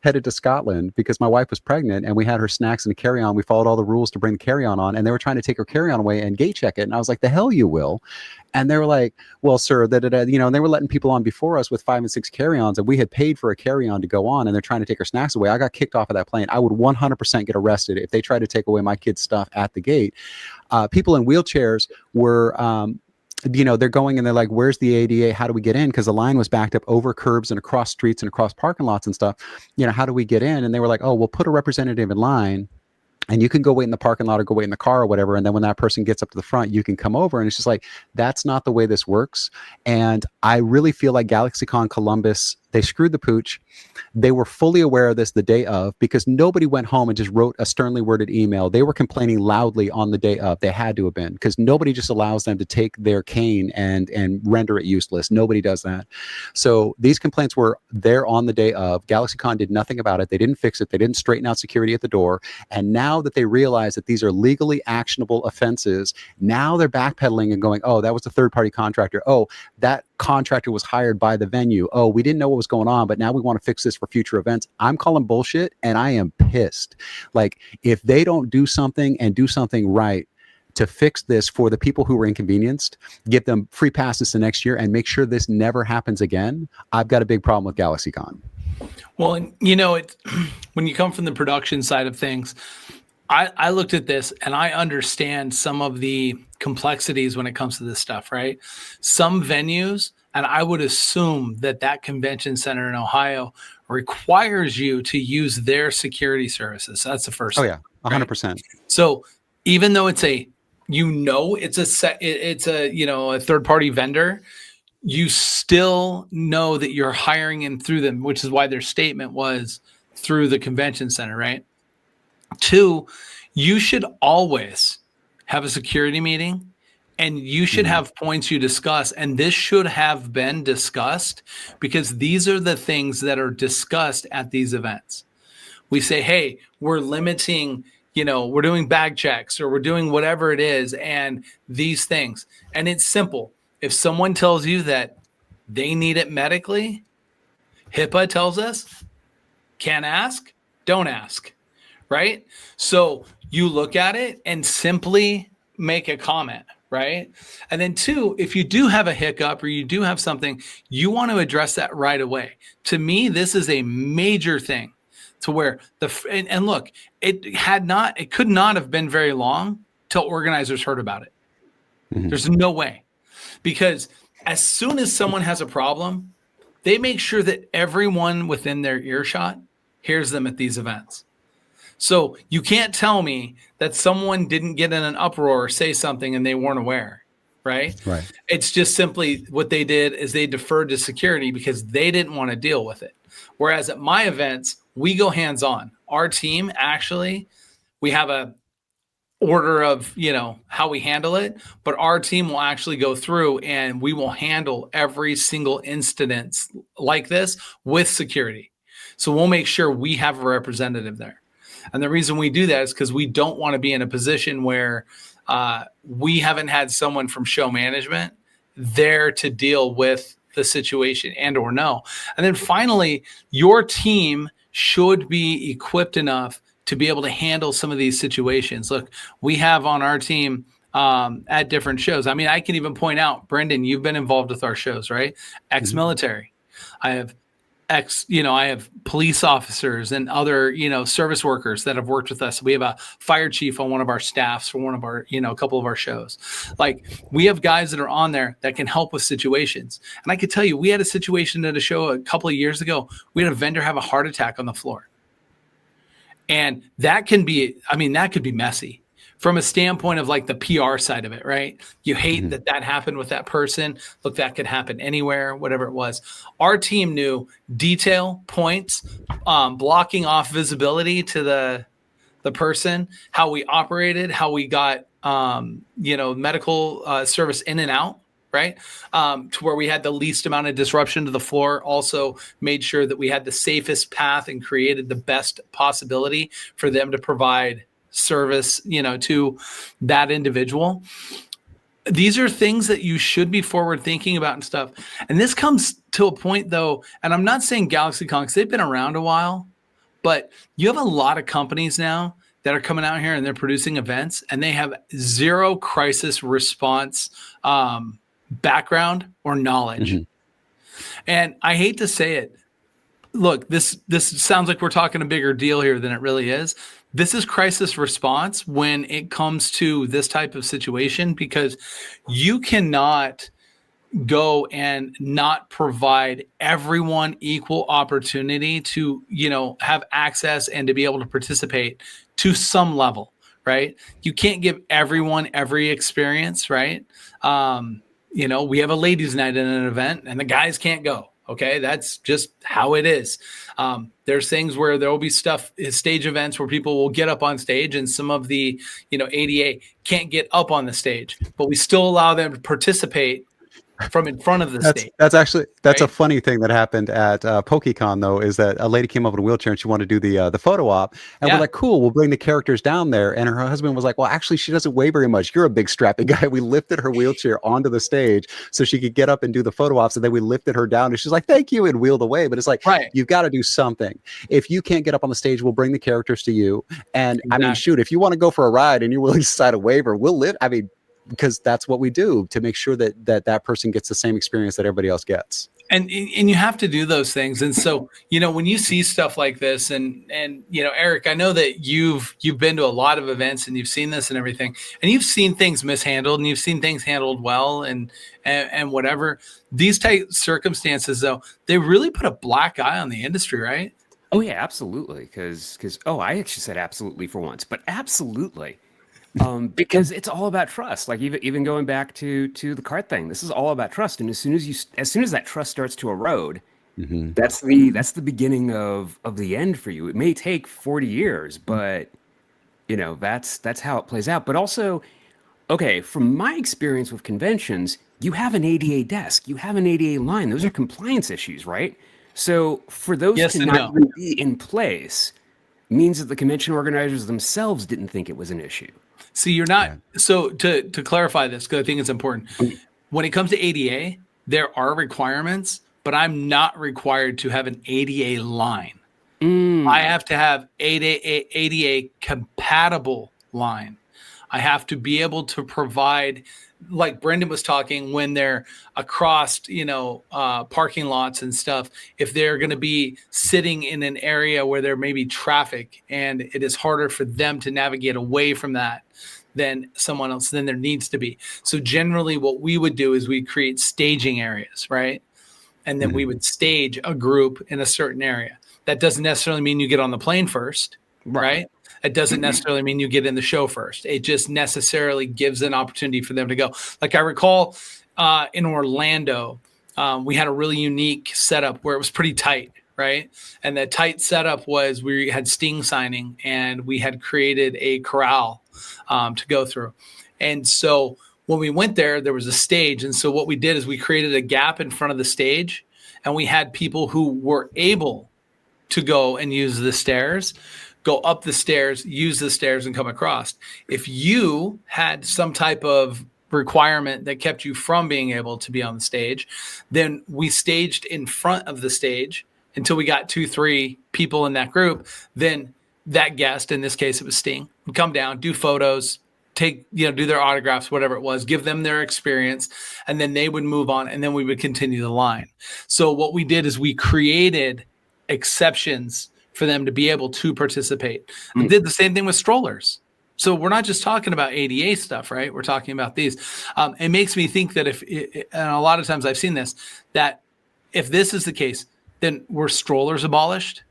headed to Scotland because my wife was pregnant and we had her snacks and a carry-on. We followed all the rules to bring the carry-on on, and they were trying to take her carry-on away and gate check it. And I was like, the hell you will. And they were like, well, sir, and they were letting people on before us with 5 and 6 carry-ons, and we had paid for a carry-on to go on, and they're trying to take our snacks snacks away. I got kicked off of that plane. I would 100% get arrested if they tried to take away my kids' stuff at the gate. People in wheelchairs were, they're going and they're like, where's the ADA? How do we get in? Because the line was backed up over curbs and across streets and across parking lots and stuff. How do we get in? And they were like, oh, we'll put a representative in line. And you can go wait in the parking lot or go wait in the car or whatever. And then when that person gets up to the front, you can come over. And it's just like, that's not the way this works. And I really feel like GalaxyCon Columbus, they screwed the pooch. They were fully aware of this the day of, because nobody went home and just wrote a sternly worded email. They were complaining loudly on the day of. They had to have been, because nobody just allows them to take their cane and render it useless. Nobody does that. So these complaints were there on the day of. GalaxyCon did nothing about it. They didn't fix it. They didn't straighten out security at the door. And now that they realize that these are legally actionable offenses, now they're backpedaling and going, oh, that was a third-party contractor. Oh, that contractor was hired by the venue. Oh, we didn't know what was going on, but now we want to fix this for future events. I'm calling bullshit, and I am pissed. Like, if they don't do something and do something right to fix this for the people who were inconvenienced, give them free passes to next year and make sure this never happens again, I've got a big problem with GalaxyCon. Well, it's when you come from the production side of things, I looked at this and I understand some of the complexities when it comes to this stuff, right? Some venues, and I would assume that convention center in Ohio requires you to use their security services. That's the first thing. Oh yeah, 100%. Right? So even though it's a third party vendor, you still know that you're hiring in through them, which is why their statement was through the convention center, right? 2, you should always have a security meeting, and you should have points you discuss. And this should have been discussed, because these are the things that are discussed at these events. We say, hey, we're limiting, we're doing bag checks, or we're doing whatever it is, and these things. And it's simple. If someone tells you that they need it medically, HIPAA tells us, can't ask, don't ask. Right? So you look at it and simply make a comment, right? And then 2, if you do have a hiccup or you do have something, you want to address that right away. To me, this is a major thing, to where and look, it could not have been very long till organizers heard about it. Mm-hmm. There's no way, because as soon as someone has a problem, they make sure that everyone within their earshot hears them at these events. So you can't tell me that someone didn't get in an uproar or say something and they weren't aware, right? Right. It's just simply what they did is they deferred to security because they didn't want to deal with it. Whereas at my events, we go hands-on. Our team, actually, we have a order of, how we handle it, but our team will actually go through and we will handle every single incident like this with security. So we'll make sure we have a representative there. And the reason we do that is because we don't want to be in a position where we haven't had someone from show management there to deal with the situation and or no. And then finally, your team should be equipped enough to be able to handle some of these situations. Look, we have on our team at different shows. I mean, I can even point out, Brendan, you've been involved with our shows, right? Ex-military. I have I have police officers and other, service workers that have worked with us. We have a fire chief on one of our staffs for one of our, a couple of our shows. Like, we have guys that are on there that can help with situations. And I could tell you, we had a situation at a show a couple of years ago. We had a vendor have a heart attack on the floor. And that could be messy from a standpoint of like the PR side of it, right? You hate that happened with that person. Look, that could happen anywhere, whatever it was. Our team knew detail, points, blocking off visibility to the person, how we operated, how we got, medical service in and out, right? To where we had the least amount of disruption to the floor. Also made sure that we had the safest path and created the best possibility for them to provide service, to that individual. These are things that you should be forward thinking about and stuff. And this comes to a point though, and I'm not saying GalaxyCon because they've been around a while, but you have a lot of companies now that are coming out here and they're producing events and they have zero crisis response background or knowledge. And I hate to say it, look, this sounds like we're talking a bigger deal here than it really is. This is crisis response when it comes to this type of situation, because you cannot go and not provide everyone equal opportunity to, have access and to be able to participate to some level, right? You can't give everyone every experience, right? We have a ladies' night in an event and the guys can't go. Okay, that's just how it is. There's things where there will be stage events where people will get up on stage, and some of the, ADA can't get up on the stage, but we still allow them to participate from in front of the stage. That's actually right? a funny thing that happened at PokeCon, though, is that a lady came up in a wheelchair and she wanted to do the photo op, and we're like, cool, we'll bring the characters down there. And her husband was like, well, actually, she doesn't weigh very much. You're a big strapping guy. We lifted her wheelchair onto the stage so she could get up and do the photo ops, and then we lifted her down, and she's like, thank you, and wheeled away. But it's like, you've got to do something. If you can't get up on the stage, we'll bring the characters to you. And I mean, shoot, if you want to go for a ride and you're willing to sign a waiver, we'll live. I mean, because that's what we do to make sure that person gets the same experience that everybody else gets. And you have to do those things. And so, when you see stuff like this, and Erik, I know that you've been to a lot of events and you've seen this and everything, and you've seen things mishandled and you've seen things handled well and whatever. These type circumstances, though, they really put a black eye on the industry, right? Oh yeah, absolutely. Because I actually said absolutely for once, but absolutely. Because it's all about trust. Like even going back to the cart thing, this is all about trust. And as soon as that trust starts to erode, that's the beginning of the end for you. It may take 40 years, but that's how it plays out. But also, okay, from my experience with conventions, you have an ADA desk, you have an ADA line. Those are compliance issues, right? So for those to not be in place means that the convention organizers themselves didn't think it was an issue. See, you're not. Yeah. So to clarify this, because I think it's important. When it comes to ADA, there are requirements, but I'm not required to have an ADA line. I have to have ADA compatible line. I have to be able to provide, like Brendan was talking, when they're across, parking lots and stuff, if they're going to be sitting in an area where there may be traffic and it is harder for them to navigate away from that than someone else, then there needs to be. So generally what we would do is we create staging areas, right? And then we would stage a group in a certain area. That doesn't necessarily mean you get on the plane first, right? It doesn't necessarily mean you get in the show first. It just necessarily gives an opportunity for them to go. Like I recall in Orlando, we had a really unique setup where it was pretty tight, right? And the tight setup was we had Sting signing and we had created a corral to go through. And so when we went there, there was a stage. And so what we did is we created a gap in front of the stage, and we had people who were able to go and use the stairs, go up the stairs, use the stairs, and come across. If you had some type of requirement that kept you from being able to be on the stage, then we staged in front of the stage until we got 2-3 people in that group. Then that guest, in this case it was Sting, would come down, do photos, do their autographs, whatever it was, give them their experience, and then they would move on, and then we would continue the line. So what we did is we created exceptions for them to be able to participate. We did the same thing with strollers. So we're not just talking about ADA stuff, right? We're talking about these. It makes me think that and a lot of times I've seen this, that if this is the case, then were strollers abolished,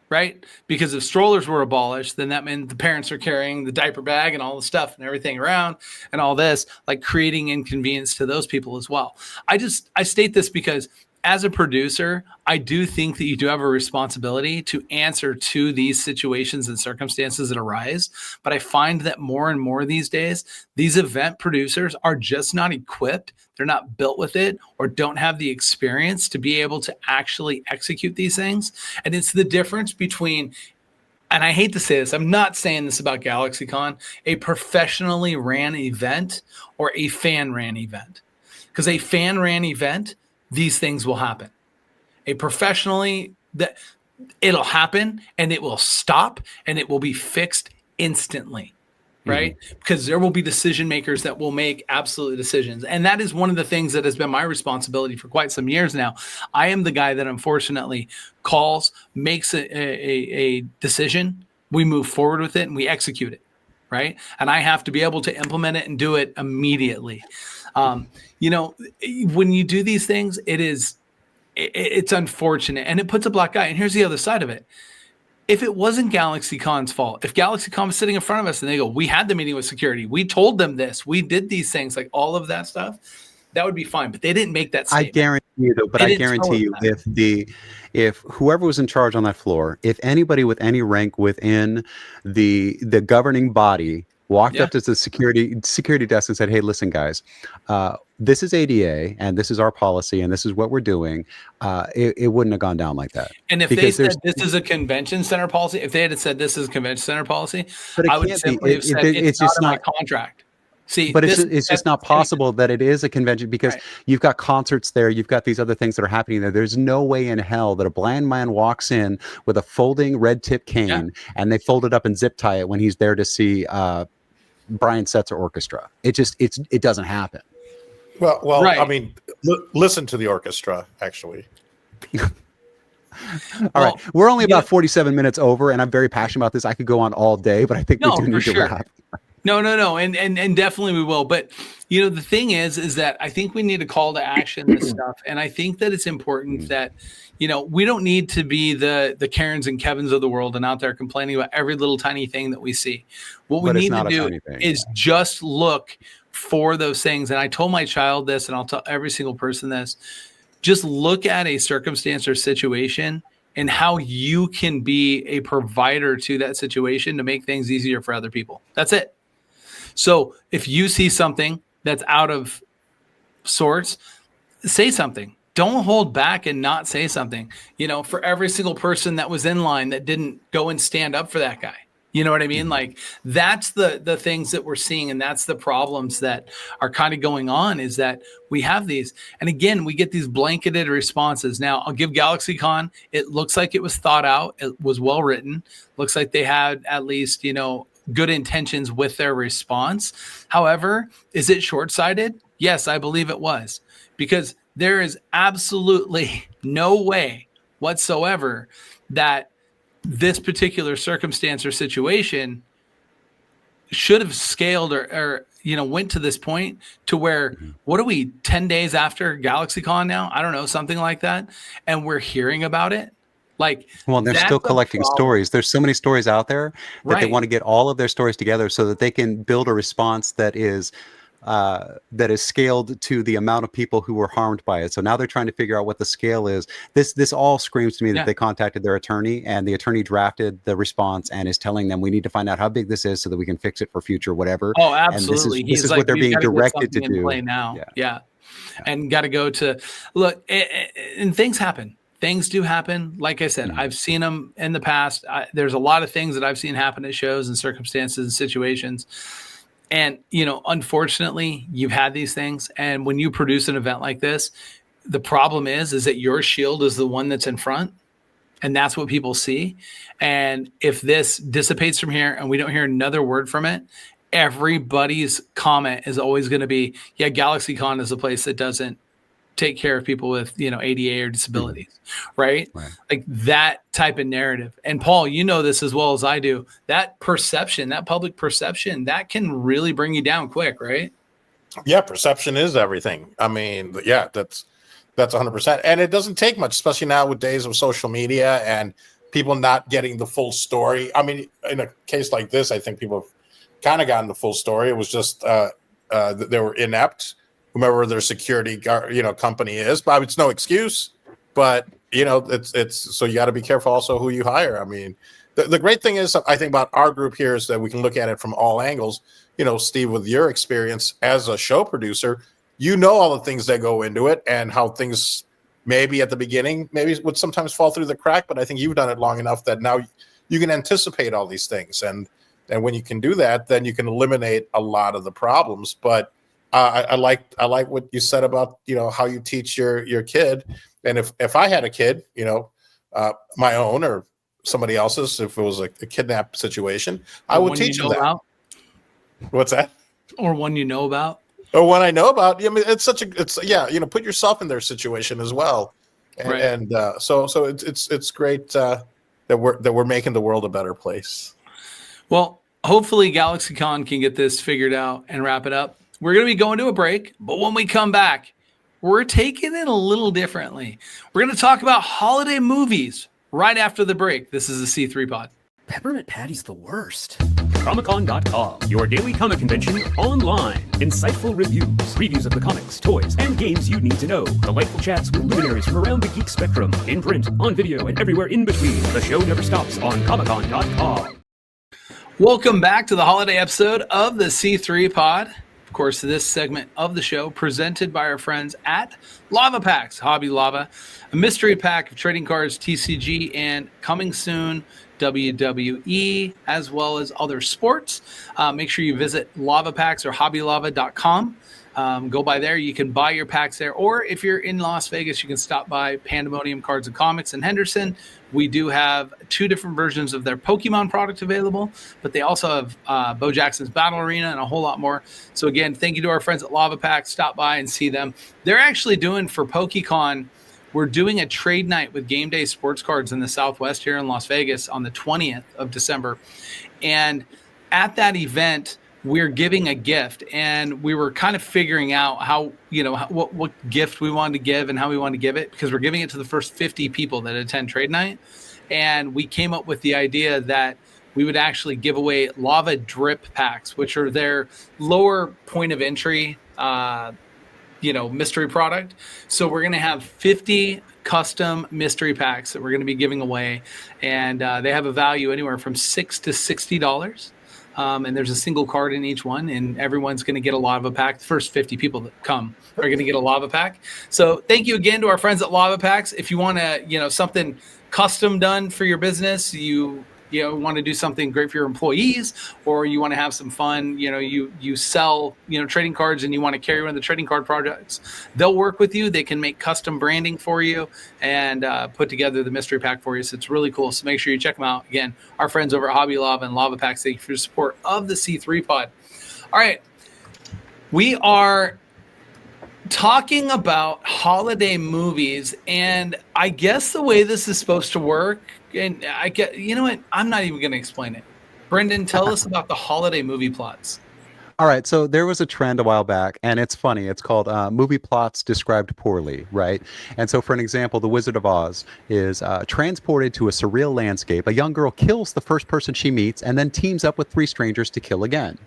right? Because if strollers were abolished, then that meant the parents are carrying the diaper bag and all the stuff and everything around and all this, like creating inconvenience to those people as well. I state this because as a producer, I do think that you do have a responsibility to answer to these situations and circumstances that arise. But I find that more and more these days, these event producers are just not equipped. They're not built with it, or don't have the experience to be able to actually execute these things. And it's the difference between, and I hate to say this, I'm not saying this about GalaxyCon, a professionally ran event or a fan ran event. Because a fan ran event, these things will happen. A professionally, that it'll happen and it will stop and it will be fixed instantly. right? Because there will be decision makers that will make absolute decisions. And that is one of the things that has been my responsibility for quite some years now. I am the guy that unfortunately calls, makes a decision, we move forward with it, and we execute it, right? And I have to be able to implement it and do it immediately. You know, when you do these things, it's unfortunate, and it puts a black eye. And here's the other side of it. If it wasn't GalaxyCon's fault, if GalaxyCon was sitting in front of us and they go, we had the meeting with security, we told them this, we did these things, like all of that stuff, that would be fine. But they didn't make that statement. I guarantee you, though, but I guarantee you, if whoever was in charge on that floor, if anybody with any rank within the governing body walked up to the security desk and said, "Hey, listen, guys, this is ADA and this is our policy and this is what we're doing," it wouldn't have gone down like that. And if they said this is a convention center policy, if they had said this is a convention center policy, I would simply have said it's just not my contract. See, but it's just not possible that it is a convention, because you've got concerts there, you've got these other things that are happening there. There's no way in hell that a blind man walks in with a folding red tip cane and they fold it up and zip tie it when he's there to see Brian Setzer Orchestra. It doesn't happen. Well, I mean, listen to the orchestra, actually. All right. We're only about 47 minutes over, and I'm very passionate about this. I could go on all day, but I think we do need to wrap. No. And definitely we will. But, you know, the thing is that I think we need a call to action this stuff. And I think that it's important that, you know, we don't need to be the Karens and Kevins of the world and out there complaining about every little tiny thing that we see. What we need to do is just look for those things. And I told my child this, and I'll tell every single person this: just look at a circumstance or situation and how you can be a provider to that situation to make things easier for other people. That's it. So if you see something that's out of sorts, say something. Don't hold back and not say something. You know, for every single person that was in line that didn't go and stand up for that guy. You know what I mean? Like, that's the things that we're seeing, and that's the problems that are kind of going on, is that we have these. And again, we get these blanketed responses. Now, I'll give GalaxyCon, it looks like it was thought out. It was well written. Looks like they had at least, you know, good intentions with their response. However, is it short-sighted? Yes, I believe it was, because there is absolutely no way whatsoever that this particular circumstance or situation should have scaled or you know, went to this point to where, what are we, 10 days after GalaxyCon now? I don't know, something like that. And we're hearing about it. Like, well, they're still collecting stories. There's so many stories out there that they want to get all of their stories together so that they can build a response that is scaled to the amount of people who were harmed by it. So now they're trying to figure out what the scale is. This all screams to me that they contacted their attorney, and the attorney drafted the response and is telling them, we need to find out how big this is so that we can fix it for future whatever. Oh, absolutely. And this is what they're being directed to do now. Yeah. And got to go to look, and things happen. Things do happen. Like I said, I've seen them in the past. There's a lot of things that I've seen happen at shows and circumstances and situations. And, you know, unfortunately, you've had these things. And when you produce an event like this, the problem is that your shield is the one that's in front. And that's what people see. And if this dissipates from here and we don't hear another word from it, everybody's comment is always going to be, yeah, GalaxyCon is a place that doesn't take care of people with, you know, ADA or disabilities, right? Like that type of narrative. And Paul, you know this as well as I do. That perception, that public perception, that can really bring you down quick, right? Yeah, perception is everything. I mean, yeah, that's 100%. And it doesn't take much, especially now with days of social media and people not getting the full story. I mean, in a case like this, I think people have kind of gotten the full story. It was just they were inept, whomever their security guard, you know, company is. But it's no excuse. But you know, it's so you got to be careful also who you hire. I mean, the great thing is, I think, about our group here is that we can look at it from all angles. You know, Steve, with your experience as a show producer, you know all the things that go into it and how things maybe at the beginning maybe would sometimes fall through the crack. But I think you've done it long enough that now you can anticipate all these things, and when you can do that, then you can eliminate a lot of the problems. But I like what you said about, you know, how you teach your kid. And if I had a kid, you know, my own or somebody else's, if it was a kidnap situation, I would teach them that. What's that? Or one you know about? Or one I know about. I mean, put yourself in their situation as well, and so it's great that we're making the world a better place. Well, hopefully GalaxyCon can get this figured out and wrap it up. We're going to be going to a break, but when we come back, we're taking it a little differently. We're going to talk about holiday movies right after the break. This is the C3 Pod. Peppermint Patty's the worst. Comicon.com, your daily comic convention online. Insightful reviews of the comics, toys, and games you need to know. Delightful chats with luminaries from around the geek spectrum. In print, on video, and everywhere in between. The show never stops on Comicon.com. Welcome back to the holiday episode of the C3 Pod. Of course, this segment of the show presented by our friends at Lava Packs, Hobby Lava, a mystery pack of trading cards, TCG, and coming soon, WWE, as well as other sports. Make sure you visit Lava Packs or hobbylava.com. Go by there. You can buy your packs there. Or if you're in Las Vegas, you can stop by Pandemonium Cards and Comics in Henderson. We do have 2 different versions of their Pokemon product available, but they also have Bo Jackson's Battle Arena and a whole lot more. So again, thank you to our friends at Lava Pack. Stop by and see them. They're actually doing for PokeCon, we're doing a trade night with Gameday Sports Cards in the Southwest here in Las Vegas on the 20th of December. And at that event, we're giving a gift, and we were kind of figuring out how, what gift we wanted to give and how we wanted to give it, because we're giving it to the first 50 people that attend trade night. And we came up with the idea that we would actually give away lava drip packs, which are their lower point of entry, mystery product. So we're going to have 50 custom mystery packs that we're going to be giving away. And they have a value anywhere from $6 to $60. And there's a single card in each one, and everyone's going to get a lava pack. The first 50 people that come are going to get a lava pack. So thank you again to our friends at Lava Packs. If you want to, something custom done for your business, you want to do something great for your employees, or you want to have some fun, you sell, trading cards and you want to carry one of the trading card projects, they'll work with you. They can make custom branding for you and put together the mystery pack for you. So it's really cool. So make sure you check them out. Again, our friends over at Hobby Lava and Lava Packs, thank you for your support of the C3 Pod. All right. We are talking about holiday movies, and I guess the way this is supposed to work, and I get, what? I'm not even going to explain it. Brendan, tell us about the holiday movie plots. All right, so there was a trend a while back, and it's funny. It's called movie plots described poorly, right? And so, for an example, The Wizard of Oz is transported to a surreal landscape. A young girl kills the first person she meets and then teams up with 3 strangers to kill again.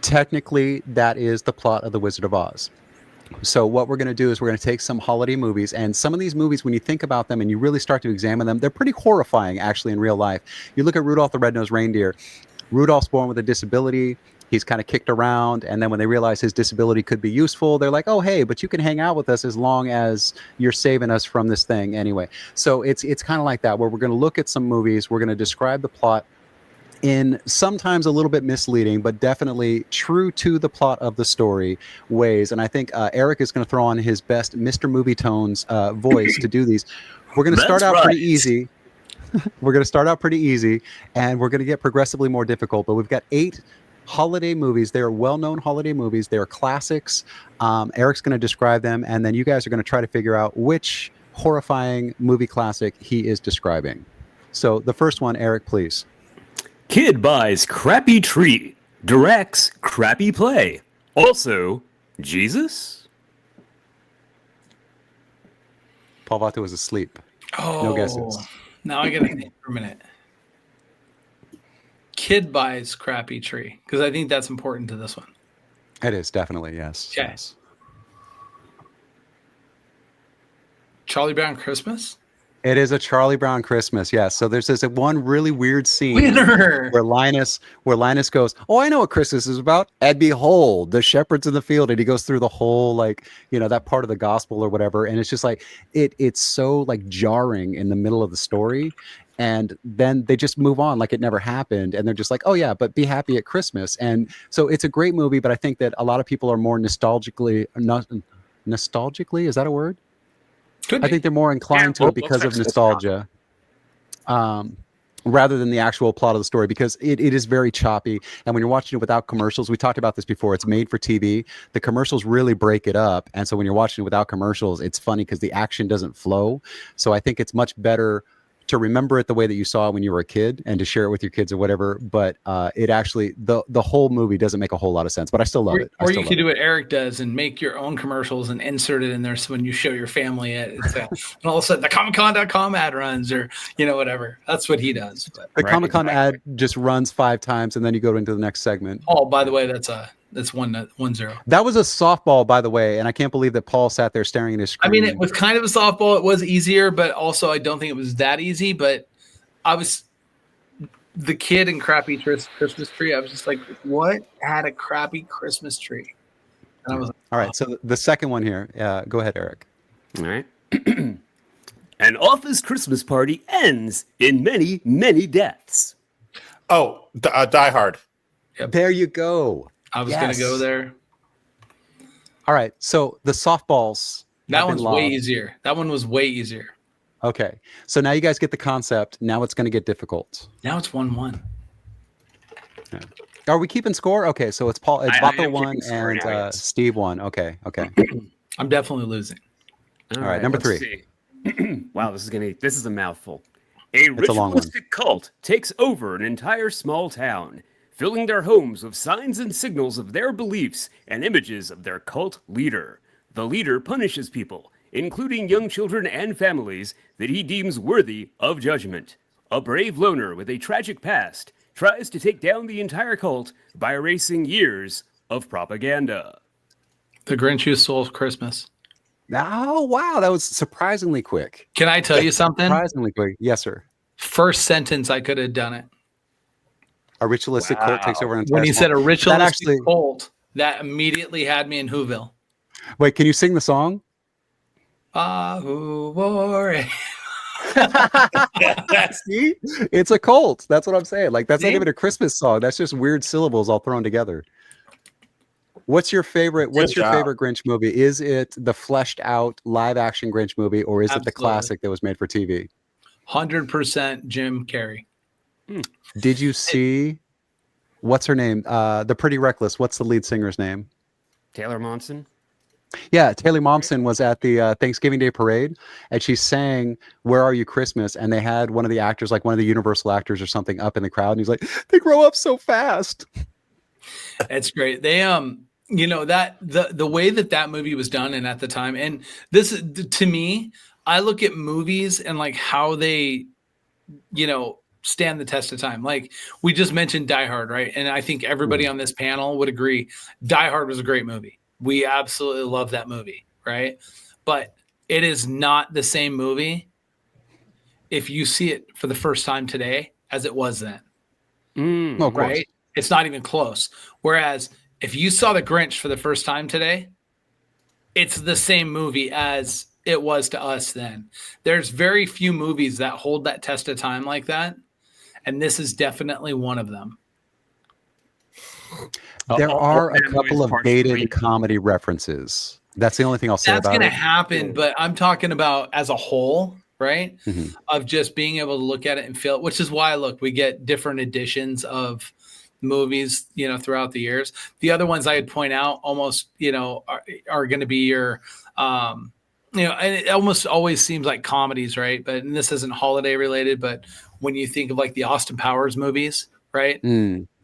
Technically, that is the plot of The Wizard of Oz. So what we're going to do is we're going to take some holiday movies, and some of these movies, when you think about them and you really start to examine them, they're pretty horrifying, actually, in real life. You look at Rudolph the Red-Nosed Reindeer. Rudolph's born with a disability. He's kind of kicked around, and then when they realize his disability could be useful, they're like, oh, hey, but you can hang out with us as long as you're saving us from this thing anyway. So it's kind of like that, where we're going to look at some movies, we're going to describe the plot in sometimes a little bit misleading, but definitely true to the plot of the story ways. And I think Erik is going to throw on his best Mr. Movie Tones voice to do these. We're going to start out pretty easy. We're going to start out pretty easy, and we're going to get progressively more difficult. But we've got 8 holiday movies. They are well-known holiday movies. They are classics. Erik's going to describe them, and then you guys are going to try to figure out which horrifying movie classic he is describing. So the first one, Erik, please. Kid buys crappy tree, directs crappy play. Also, Jesus? Paul Vato was asleep. Oh, no guesses. Now I gotta think for a minute. Kid buys crappy tree, because I think that's important to this one. It is, definitely, yes. Okay. Yes. Charlie Brown Christmas? It is a Charlie Brown Christmas, yes. So there's this one really weird scene where Linus goes, oh, I know what Christmas is about. And behold, the shepherds in the field. And he goes through the whole, that part of the gospel or whatever. And it's just like, it's so jarring in the middle of the story. And then they just move on like it never happened. And they're just like, oh yeah, but be happy at Christmas. And so it's a great movie, but I think that a lot of people are more nostalgically, is that a word? I think they're more inclined to it because of nostalgia. rather than the actual plot of the story, because it is very choppy. And when you're watching it without commercials, we talked about this before, it's made for TV. The commercials really break it up. And so when you're watching it without commercials, it's funny because the action doesn't flow. So I think it's much better to remember it the way that you saw it when you were a kid and to share it with your kids or whatever. But it actually, the whole movie doesn't make a whole lot of sense, but I still love it. Or you could do what Eric does and make your own commercials and insert it in there. So when you show your family it, it's and all of a sudden the comiccon.com ad runs, or, whatever. That's what he does. But, the Comic-Con ad just runs 5 times and then you go into the next segment. Oh, by the way, that's 1-0. That was a softball, by the way, and I can't believe that Paul sat there staring at his screen. I mean, it was kind of a softball. It was easier, but also I don't think it was that easy. But I was the kid in crappy Christmas tree. I was just like, what had a crappy Christmas tree? And I was like, all right, so the second one here. Go ahead, Eric. All right. An office Christmas party ends in many, many deaths. Oh, Die Hard. Yep. There you go. I was going to go there. All right. So the softballs. That one's way easier. That one was way easier. Okay. So now you guys get the concept. Now it's going to get difficult. Now it's 1-1. Yeah. Are we keeping score? Okay. So it's Paul. It's Vato 1 and now, yes. Steve 1. Okay. Okay. I'm definitely losing. All right. Number 3. Wow. This is a mouthful. A It's a long one. ritualistic cult takes over an entire small town, filling their homes with signs and signals of their beliefs and images of their cult leader. The leader punishes people, including young children and families, that he deems worthy of judgment. A brave loner with a tragic past tries to take down the entire cult by erasing years of propaganda. The Grinch Who Stole Christmas. Oh, wow. That was surprisingly quick. Can I tell you something? Surprisingly quick. Yes, sir. First sentence, I could have done it. A ritualistic cult takes over an entire When he said a ritualistic actually, cult, that immediately had me in Whoville. Wait, can you sing the song? Fah-Who wore it. See? It's a cult. That's what I'm saying. Like, that's See? not even a Christmas song. That's just weird syllables all thrown together. What's your favorite Grinch movie? Is it the fleshed out live action Grinch movie, or is it the classic that was made for TV? 100% Jim Carrey. Did you see what's her name? The Pretty Reckless. What's the lead singer's name? Taylor Momsen? Yeah, Taylor Momsen was at the Thanksgiving Day parade, and she sang "Where Are You Christmas?" And they had one of the actors, like one of the Universal actors or something, up in the crowd, and he's like, "They grow up so fast." It's great. They that the way that movie was done, and at the time, and this to me, I look at movies and like how they, stand the test of time. Like we just mentioned Die Hard, right? And I think everybody on this panel would agree Die Hard was a great movie. We absolutely love that movie, right? But it is not the same movie if you see it for the first time today as it was then. Of course. Right? It's not even close. Whereas if you saw The Grinch for the first time today, it's the same movie as it was to us then. There's very few movies that hold that test of time like that. And this is definitely one of them. There are a couple of dated comedy references. That's the only thing I'll say about it. That's going to happen, but I'm talking about as a whole, right? Mm-hmm. Of just being able to look at it and feel it, which is why, look, we get different editions of movies, throughout the years. The other ones I'd point out almost, are going to be your, and it almost always seems like comedies, right? But and this isn't holiday related, but when you think of like the Austin Powers movies, right?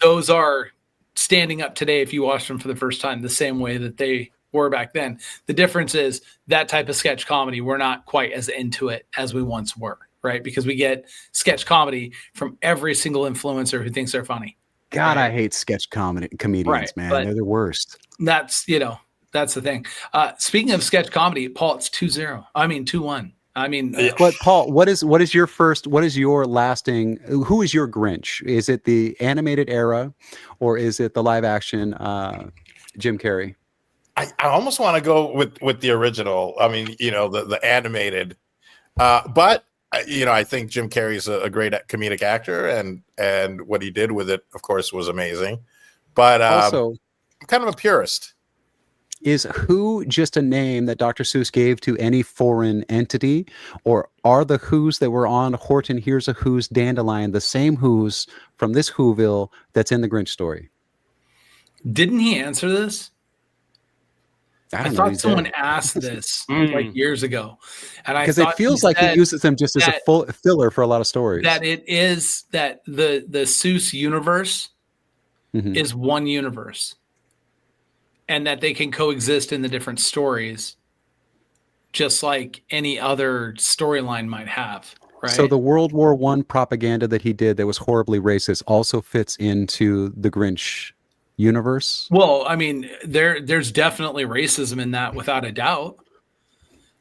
Those are standing up today if you watch them for the first time the same way that they were back then. The difference is that type of sketch comedy, we're not quite as into it as we once were, right? Because we get sketch comedy from every single influencer who thinks they're funny. God, right? I hate sketch comedians, right, man. They're the worst. That's the thing. Speaking of sketch comedy, Paul, it's 2-0. I mean 2-1. I mean, but Paul, what is your lasting? Who is your Grinch? Is it the animated era, or is it the live action Jim Carrey? I almost want to go with the original. I mean, the animated, but I think Jim Carrey's a great comedic actor, and what he did with it, of course, was amazing. But Also, I'm kind of a purist. Is Who just a name that Dr. Seuss gave to any foreign entity, or are the Who's that were on Horton Hears a Who's Dandelion the same Who's from this Whoville that's in the Grinch story? Didn't he answer this? I thought someone asked this like years ago, and I because thought it feels like he uses them just as a full filler for a lot of stories. That it is that the Seuss universe is one universe, and that they can coexist in the different stories, just like any other storyline might have. Right. So the World War I propaganda that he did that was horribly racist also fits into the Grinch universe. Well, I mean, there's definitely racism in that, without a doubt.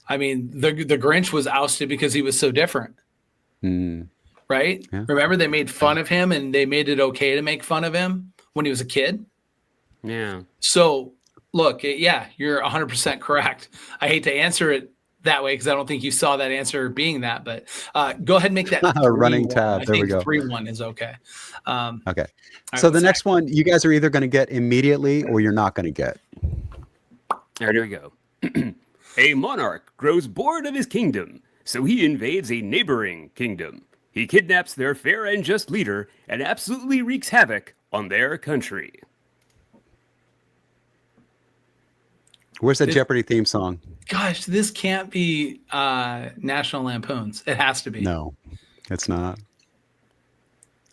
I mean, the Grinch was ousted because he was so different. Right? Yeah. Remember, they made fun of him, and they made it okay to make fun of him when he was a kid. Yeah. So, look, yeah, you're 100% correct. I hate to answer it that way because I don't think you saw that answer being that, but go ahead and make that a running tab. There we go. 3-1 is okay. Okay. So the next one, you guys are either going to get immediately or you're not going to get. All right, here we go. A monarch grows bored of his kingdom, so he invades a neighboring kingdom. He kidnaps their fair and just leader and absolutely wreaks havoc on their country. Where's that Jeopardy theme song? Gosh, this can't be National Lampoons. It has to be. No, it's not.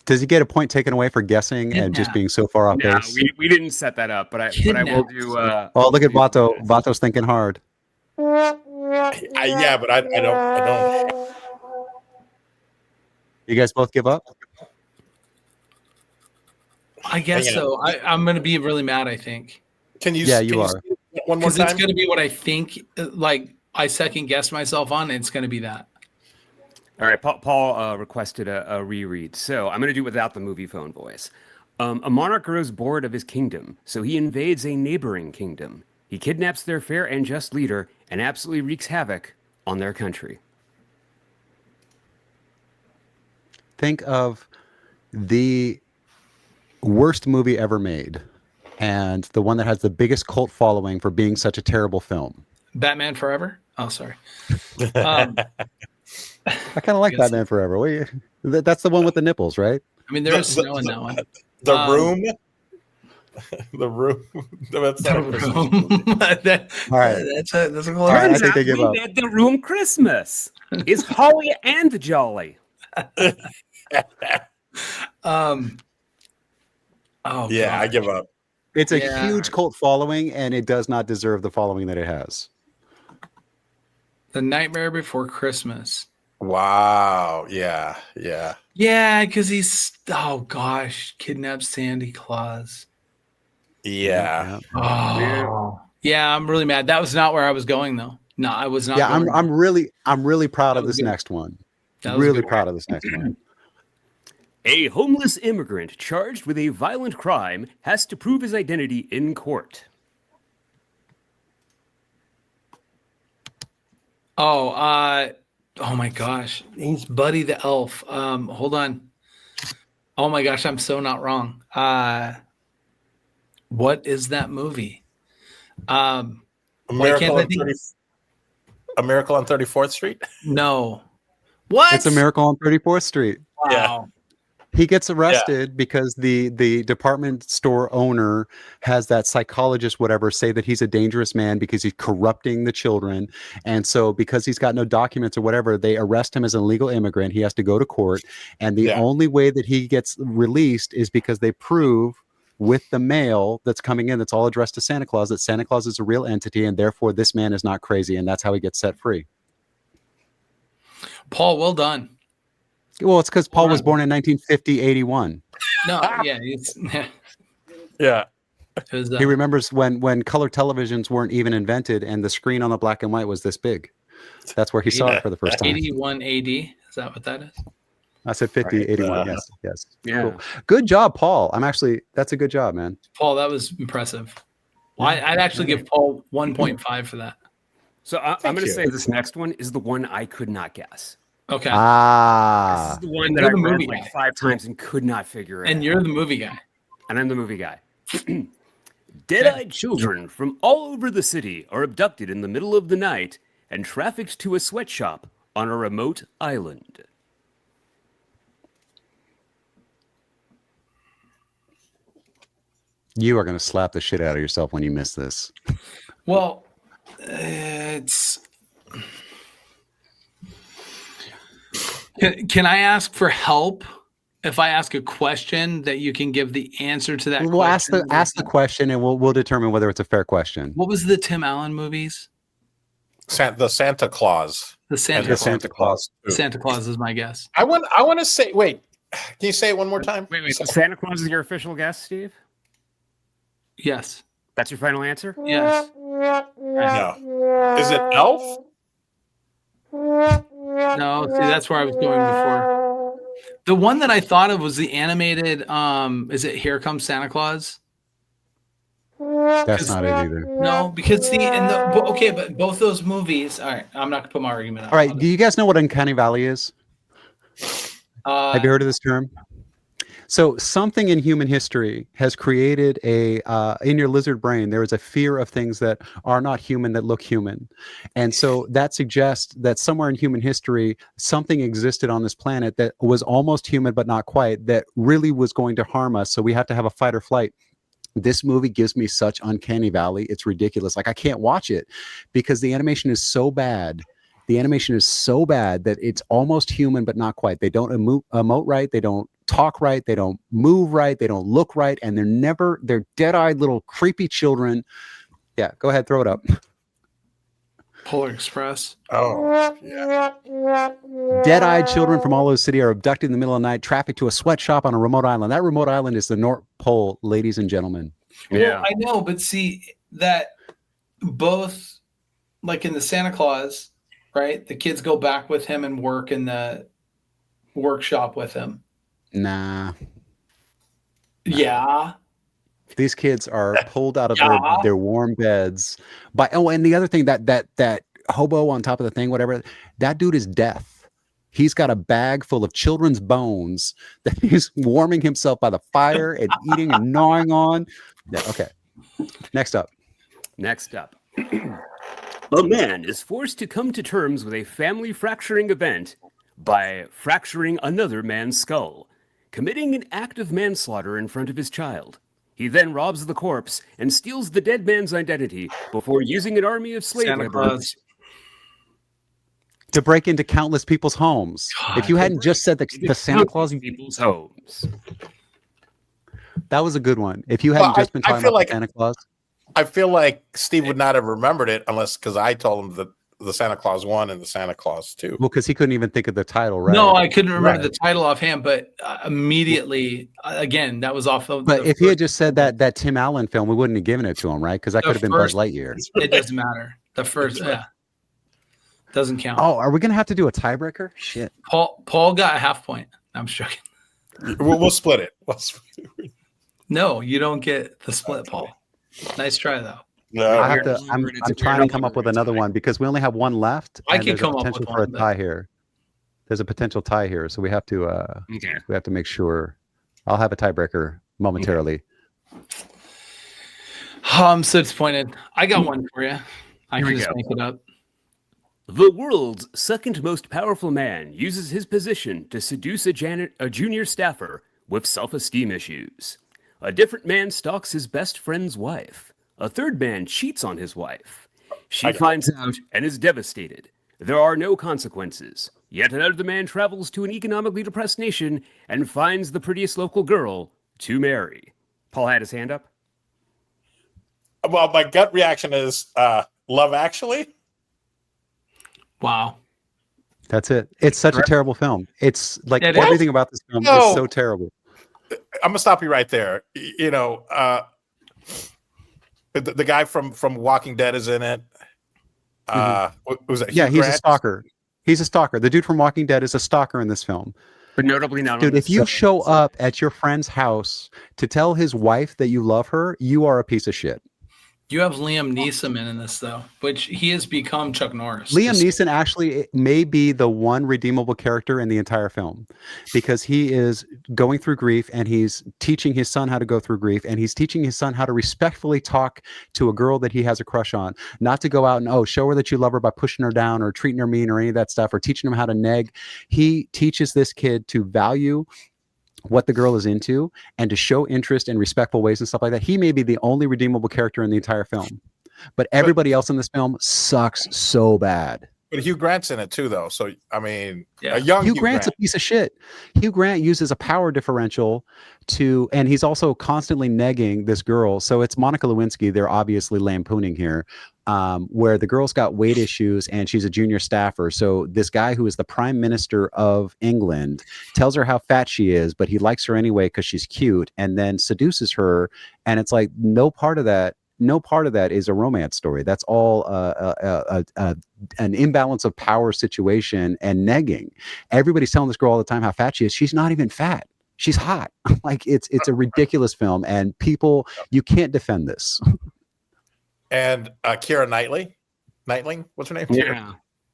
Does he get a point taken away for guessing and just being so far off base? We didn't set that up, but I will do. Oh, look at Vato. Vato's thinking hard. Yeah, but I don't. You guys both give up? I guess so. I'm going to be really mad, I think. Can you? Yeah, you are. One more time. It's going to be what I think. Like, I second guessed myself on, and it's going to be that. All right, Paul requested a reread, so I'm going to do it without the movie phone voice. A monarch grows bored of his kingdom, so he invades a neighboring kingdom. He kidnaps their fair and just leader and absolutely wreaks havoc on their country. Think of the worst movie ever made and the one that has the biggest cult following for being such a terrible film. Batman Forever? Oh, sorry. I kind of like Batman Forever. That's the one with the nipples, right? I mean, there is snow in that one. The Room. The Room. That's the Room. All right. That's a cool. All right, I think they give up. The Room Christmas is holly and jolly. Oh yeah, God. I give up. It's a huge cult following, and it does not deserve the following that it has. The Nightmare Before Christmas. Wow. Yeah. Yeah, because he's kidnapped Santa Claus. Yeah. Oh. Yeah, I'm really mad. That was not where I was going, though. No, I was not. Yeah, I'm really proud of this next one. Really proud of this next one. A homeless immigrant charged with a violent crime has to prove his identity in court. Oh my gosh. He's Buddy the Elf. Hold on. Oh my gosh, I'm so not wrong. What is that movie? A Miracle on 34th Street? No. What? It's A Miracle on 34th Street. Wow. Yeah. He gets arrested because the department store owner has that psychologist, whatever, say that he's a dangerous man because he's corrupting the children. And so because he's got no documents or whatever, they arrest him as an illegal immigrant. He has to go to court. And the only way that he gets released is because they prove with the mail that's coming in, that's all addressed to Santa Claus, that Santa Claus is a real entity and therefore this man is not crazy. And that's how he gets set free. Paul, well done. Well, it's because Paul was born in 1950-81. No, yeah. Yeah. He remembers when color televisions weren't even invented and the screen on the black and white was this big. That's where he saw it for the first time. 81 AD. Is that what that is? I said 81. Yes. Yeah. Cool. Good job, Paul. That's a good job, man. Paul, that was impressive. Well, I'd actually give Paul 1.5 for that. So I'm going to say this next one is the one I could not guess. Okay. This is the one that You're I the read movie like guy. 5 times and could not figure it out. And you're the movie guy. And I'm the movie guy. Dead-eyed children from all over the city are abducted in the middle of the night and trafficked to a sweatshop on a remote island. You are going to slap the shit out of yourself when you miss this. Well, it's. Can I ask for help? If I ask a question, that you can give the answer to that We'll question? ask the question, and we'll determine whether it's a fair question. What was the Tim Allen movies? The Santa Claus. The Santa And Claus. Santa Claus. Santa Claus is my guess. I want to say. Wait, can you say it one more time? Wait. So Santa Claus is your official guess, Steve? Yes. That's your final answer? Yes. No. Is it Elf? No, see, that's where I was going before. The one that I thought of was the animated. Is it Here Comes Santa Claus? That's not it either. No, because but both those movies. All right, I'm not gonna put my argument out. All right, do you guys know what Uncanny Valley is? Have you heard of this term? So something in human history has created in your lizard brain, there is a fear of things that are not human that look human. And so that suggests that somewhere in human history, something existed on this planet that was almost human, but not quite, that really was going to harm us. So we have to have a fight or flight. This movie gives me such Uncanny Valley. It's ridiculous. Like, I can't watch it because the animation is so bad. The animation is so bad that it's almost human, but not quite. They don't emote right. They don't talk right. They don't move right. They don't look right. And they're dead-eyed little creepy children. Yeah, go ahead, throw it up. Polar Express. Oh, yeah. Dead-eyed children from all over the city are abducted in the middle of the night, trafficked to a sweatshop on a remote island. That remote island is the North Pole, ladies and gentlemen. Yeah, well, I know, but see that both, like in the Santa Claus, right? The kids go back with him and work in the workshop with him. Nah. Yeah. These kids are pulled out of their warm beds by. Oh, and the other thing, that hobo on top of the thing, whatever, that dude is death. He's got a bag full of children's bones that he's warming himself by the fire and eating and gnawing on. Yeah, okay. Next up. A man is forced to come to terms with a family fracturing event by fracturing another man's skull, committing an act of manslaughter in front of his child. He then robs the corpse and steals the dead man's identity before using an army of slave laborers to break into countless people's homes. God, if you hadn't just said the Santa Claus people's homes, that was a good one. If you hadn't just been talking about Santa Claus, I feel like Steve would not have remembered it because I told him the Santa Claus 1 and the Santa Claus 2. Well, because he couldn't even think of the title, right? No, I couldn't remember the title offhand, but immediately, again, that was off of. But if he had just said that Tim Allen film, we wouldn't have given it to him, right? Because that could have been Buzz Lightyear. It doesn't matter. The first, doesn't count. Oh, are we gonna have to do a tiebreaker? Shit. Paul got a half point. I'm joking. We'll split it. No, you don't get the split, Paul. Nice try though. No, I'm trying to come up with another one because we only have one left. I can come up with one. Tie here. There's a potential tie here, so we have to we have to make sure. I'll have a tiebreaker momentarily. Oh, I'm so disappointed. I got one for you. I can just make it up. The world's second most powerful man uses his position to seduce a junior staffer with self-esteem issues. A different man stalks his best friend's wife. A third man cheats on his wife. She finds out and is devastated. There are no consequences. Yet another man travels to an economically depressed nation and finds the prettiest local girl to marry. Paul had his hand up. Well, my gut reaction is Love Actually. Wow. That's it. It's such a terrible film. It's like everything about this film is so terrible. I'm gonna stop you right there. You know, the guy from Walking Dead is in it. Was that? Yeah, he's a stalker. He's a stalker. The dude from Walking Dead is a stalker in this film. But notably not. Dude, if you show up at your friend's house to tell his wife that you love her, you are a piece of shit. You have Liam Neeson in this though, which he has become Chuck Norris. Liam Neeson actually may be the one redeemable character in the entire film, because he is going through grief and he's teaching his son how to go through grief, and he's teaching his son how to respectfully talk to a girl that he has a crush on, not to go out and show her that you love her by pushing her down or treating her mean or any of that stuff, or teaching him how to neg. He teaches this kid to value what the girl is into and to show interest in respectful ways and stuff like that. He may be the only redeemable character in the entire film, but everybody else in this film sucks so bad. But Hugh Grant's in it too, though. So a young Hugh Grant's a piece of shit. Hugh Grant uses a power differential and he's also constantly negging this girl. So it's Monica Lewinsky they're obviously lampooning here, where the girl's got weight issues and she's a junior staffer. So this guy who is the Prime Minister of England tells her how fat she is, but he likes her anyway because she's cute, and then seduces her. And it's like no part of that is a romance story. That's all an imbalance of power situation and negging. Everybody's telling this girl all the time how fat she is. She's not even fat. She's hot. Like it's a ridiculous film, and people, you can't defend this. And Keira Knightley, what's her name? Yeah,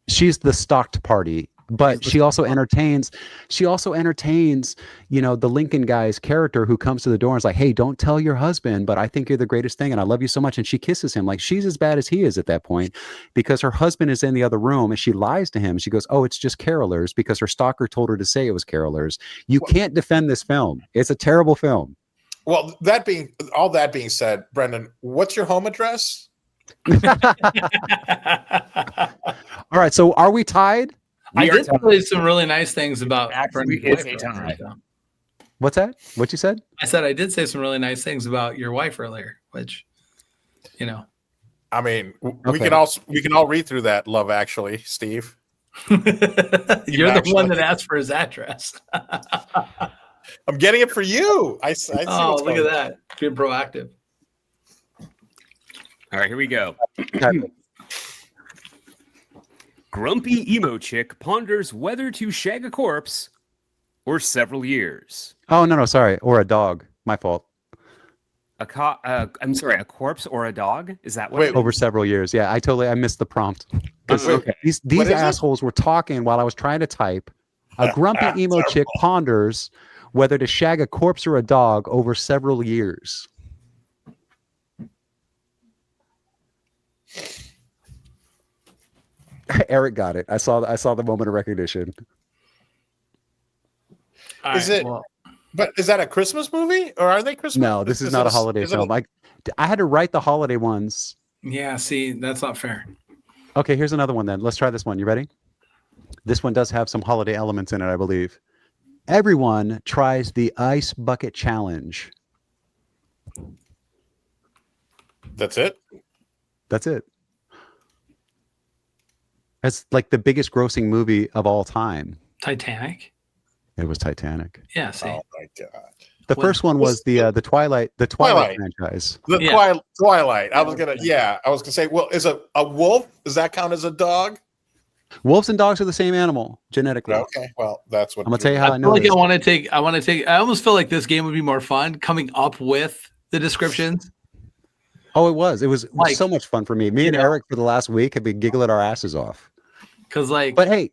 she's the stocked party. But she also entertains, the Lincoln guy's character who comes to the door and is like, hey, don't tell your husband, but I think you're the greatest thing and I love you so much. And she kisses him. Like, she's as bad as he is at that point, because her husband is in the other room and she lies to him. She goes, oh, it's just carolers, because her stalker told her to say it was carolers. You can't defend this film. It's a terrible film. Well, all that being said, Brendan, what's your home address? All right. So are we tied? I did say some really nice things about What's that? What you said? I said I did say some really nice things about your wife earlier, which, I mean, we can all read through that Love Actually, Steve. You're the one that asked for his address. I'm getting it for you. I see look at that. Being proactive. All right, here we go. Grumpy emo chick ponders whether to shag a corpse or several years. Oh, no, sorry. Or a dog. My fault. I'm sorry, a corpse or a dog? Is that what? Wait, over several years. Yeah, I missed the prompt. Okay. These assholes were talking while I was trying to type. A grumpy emo chick ponders whether to shag a corpse or a dog over several years. Eric got it. I saw the moment of recognition. Is that a Christmas movie, or are they Christmas? No, this is not a holiday film. I had to write the holiday ones. Yeah, see, that's not fair. Okay, here's another one then. Let's try this one. You ready? This one does have some holiday elements in it, I believe. Everyone tries the ice bucket challenge. That's it? That's it. It's like the biggest grossing movie of all time. Titanic? It was Titanic. Yeah, see. Oh my god. The first one was the Twilight franchise. Twilight. I was gonna say, well, is a wolf, does that count as a dog? Wolves and dogs are the same animal genetically. Okay, well, that's what I'm gonna tell you how I know. I almost feel like this game would be more fun coming up with the descriptions. Oh, it was like, so much fun for me. Me and Eric for the last week have been giggling our asses off. But hey,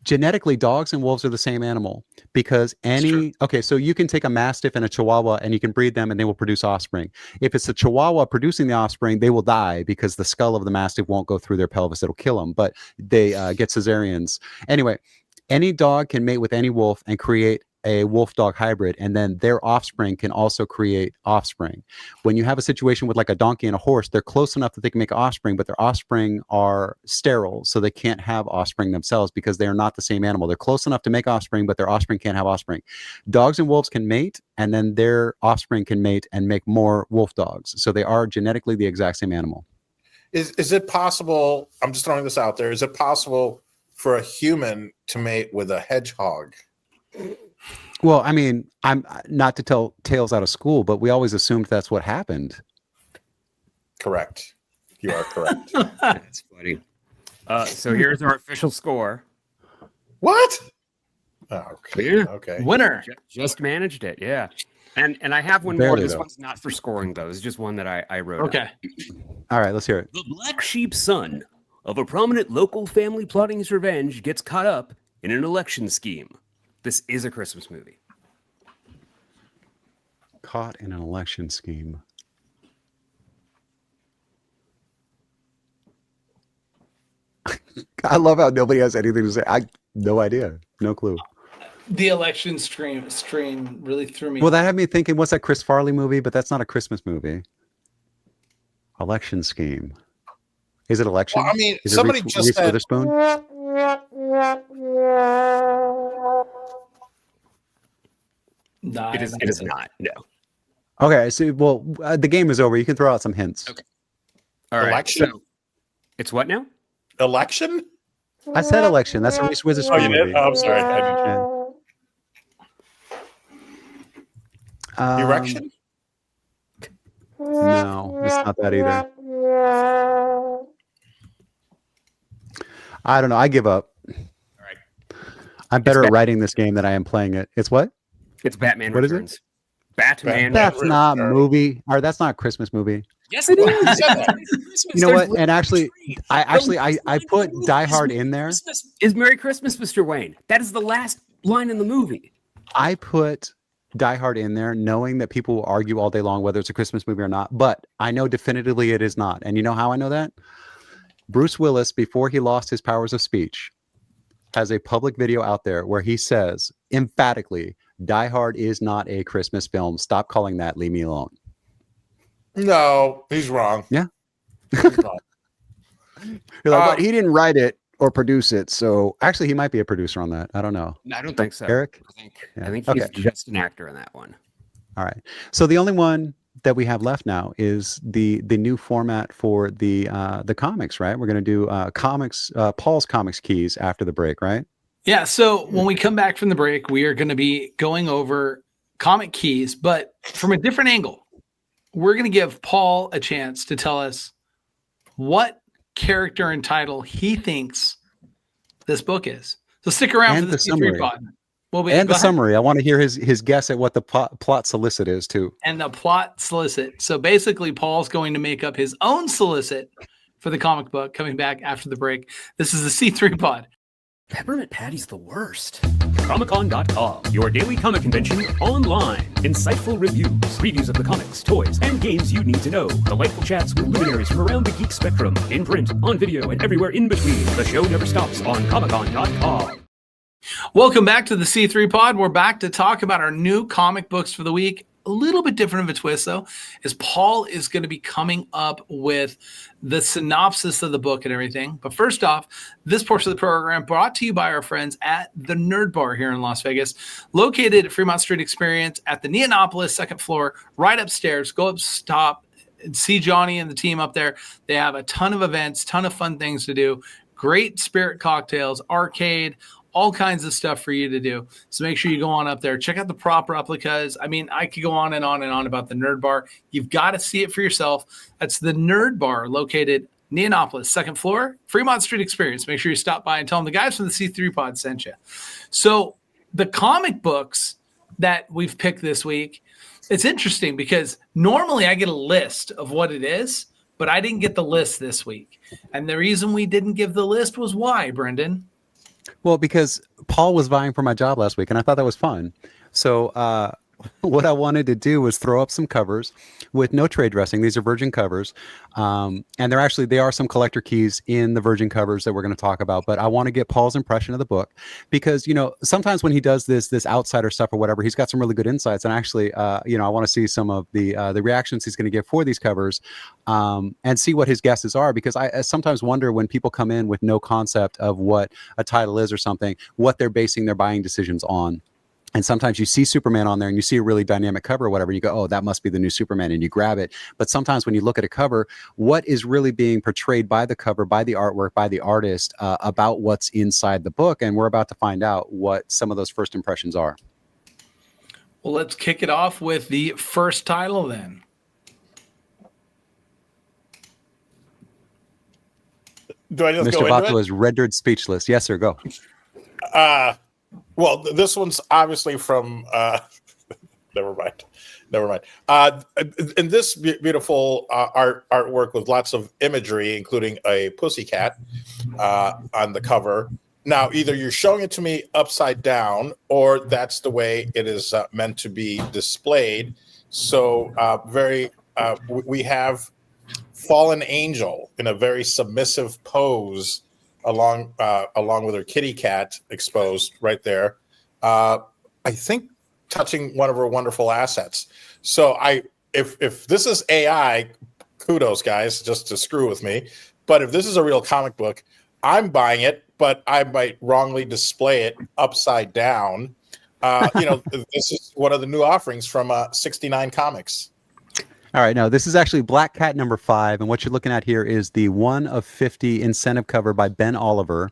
genetically, dogs and wolves are the same animal, because so you can take a Mastiff and a Chihuahua and you can breed them and they will produce offspring. If it's a Chihuahua producing the offspring, they will die because the skull of the Mastiff won't go through their pelvis. It'll kill them, but they get cesareans. Anyway, any dog can mate with any wolf and create a wolf dog hybrid, and then their offspring can also create offspring. When you have a situation with like a donkey and a horse, they're close enough that they can make offspring, but their offspring are sterile, so they can't have offspring themselves because they are not the same animal. They're close enough to make offspring, but their offspring can't have offspring. Dogs and wolves can mate, and then their offspring can mate and make more wolf dogs. So they are genetically the exact same animal. Is it possible, I'm just throwing this out there, is it possible for a human to mate with a hedgehog? Well, I mean, I'm not to tell tales out of school, but we always assumed that's what happened. Correct. You are correct. That's funny. So here's our official score. What? Oh, okay. Yeah. Okay. Winner. Just managed it. Yeah. And I have one Barely, more. This though. one's not for scoring, though. It's just one that I wrote. Okay. All right, let's hear it. The black sheep son of a prominent local family plotting his revenge gets caught up in an election scheme. This is a Christmas movie. Caught in an election scheme. I love how nobody has anything to say. No idea. No clue. The election stream really threw me. Well, that had me thinking, what's that Chris Farley movie? But that's not a Christmas movie. Election scheme. Is it election? Well, I mean, is it somebody Reese, just Reese said. Witherspoon? Nah, It is not. No. Okay, so well, the game is over. You can throw out some hints. Okay. All right. Election? So, it's what now? Election? I said election. That's a Reese Oh, Witherspoon you movie. did? Oh, I'm sorry. I didn't. Erection? No, it's not that either. I don't know. I give up. All right. I'm better It's at writing this game than I am playing it. It's what? It's Batman What is it? Returns. Batman. That's Returns. not movie, or that's not a Christmas movie. Yes, it is. You know what? And actually, I put Die Hard in there. Is Merry Christmas, Mr. Wayne? That is the last line in the movie. I put Die Hard in there knowing that people will argue all day long whether it's a Christmas movie or not, but I know definitively it is not. And you know how I know that? Bruce Willis, before he lost his powers of speech, has a public video out there where he says emphatically, Die Hard is not a Christmas film. Stop calling that. Leave me alone. No, he's wrong. Yeah. He's wrong. You're like, but he didn't write it or produce it. So actually, he might be a producer on that. I don't know. I don't think so. Eric? I think he's just an actor in that one. All right. So the only one that we have left now is the new format for the comics, right? We're going to do comics, Paul's Comics Keys after the break, right? Yeah. So when we come back from the break, we are going to be going over comic keys, but from a different angle. We're going to give Paul a chance to tell us what character and title he thinks this book is. So stick around And for the the summary. C3 pod. And the summary. I want to hear his guess at what the plot solicit is too. And the plot solicit. So basically, Paul's going to make up his own solicit for the comic book coming back after the break. This is the C3 pod. Peppermint Patty's the worst. Comic-Con.com, your daily comic convention online. Insightful reviews, previews of the comics, toys, and games you need to know. Delightful chats with luminaries from around the geek spectrum. In print, on video, and everywhere in between. The show never stops on Comic-Con.com. Welcome back to the C3 pod. We're back to talk about our new comic books for the week. A little bit different of a twist, though, is Paul is going to be coming up with the synopsis of the book and everything. But first off, this portion of the program brought to you by our friends at the Nerd Bar here in Las Vegas, located at Fremont Street Experience at the Neonopolis, second floor, right upstairs. Go up, stop, and see Johnny and the team up there. They have a ton of events, ton of fun things to do, great spirit cocktails, arcade, all kinds of stuff for you to do. So make sure you go on up there. Check out the prop replicas. I mean, I could go on and on and on about the Nerd Bar. You've got to see it for yourself. That's the Nerd Bar located Neonopolis, second floor, Fremont Street Experience. Make sure you stop by and tell them the guys from the C3 pod sent you. So the comic books that we've picked this week, it's interesting because normally I get a list of what it is, but I didn't get the list this week. And the reason we didn't give the list was why, Brendan? Well, because Paul was vying for my job last week, and I thought that was fun. So what I wanted to do was throw up some covers with no trade dressing. These are virgin covers. And they are some collector keys in the virgin covers that we're going to talk about. But I want to get Paul's impression of the book because, you know, sometimes when he does this outsider stuff or whatever, he's got some really good insights. And actually, I want to see some of the reactions he's going to give for these covers and see what his guesses are. Because I sometimes wonder when people come in with no concept of what a title is or something, what they're basing their buying decisions on. And sometimes you see Superman on there and you see a really dynamic cover or whatever. And you go, oh, that must be the new Superman. And you grab it. But sometimes when you look at a cover, what is really being portrayed by the cover, by the artwork, by the artist about what's inside the book? And we're about to find out what some of those first impressions are. Well, let's kick it off with the first title then. Do I just Mr. go into Vato it? is rendered speechless. Yes, sir. Go. Well, this one's obviously from Never mind. And this beautiful artwork with lots of imagery, including a pussycat on the cover. Now, either you're showing it to me upside down, or that's the way it is meant to be displayed. So, we have fallen angel in a very submissive pose, along with her kitty cat exposed right there. I think touching one of her wonderful assets. So if this is AI, kudos guys, just to screw with me. But if this is a real comic book, I'm buying it, but I might wrongly display it upside down. This is one of the new offerings from 69 Comics. All right, no, this is actually Black Cat number 5, and what you're looking at here is the 1 of 50 incentive cover by Ben Oliver.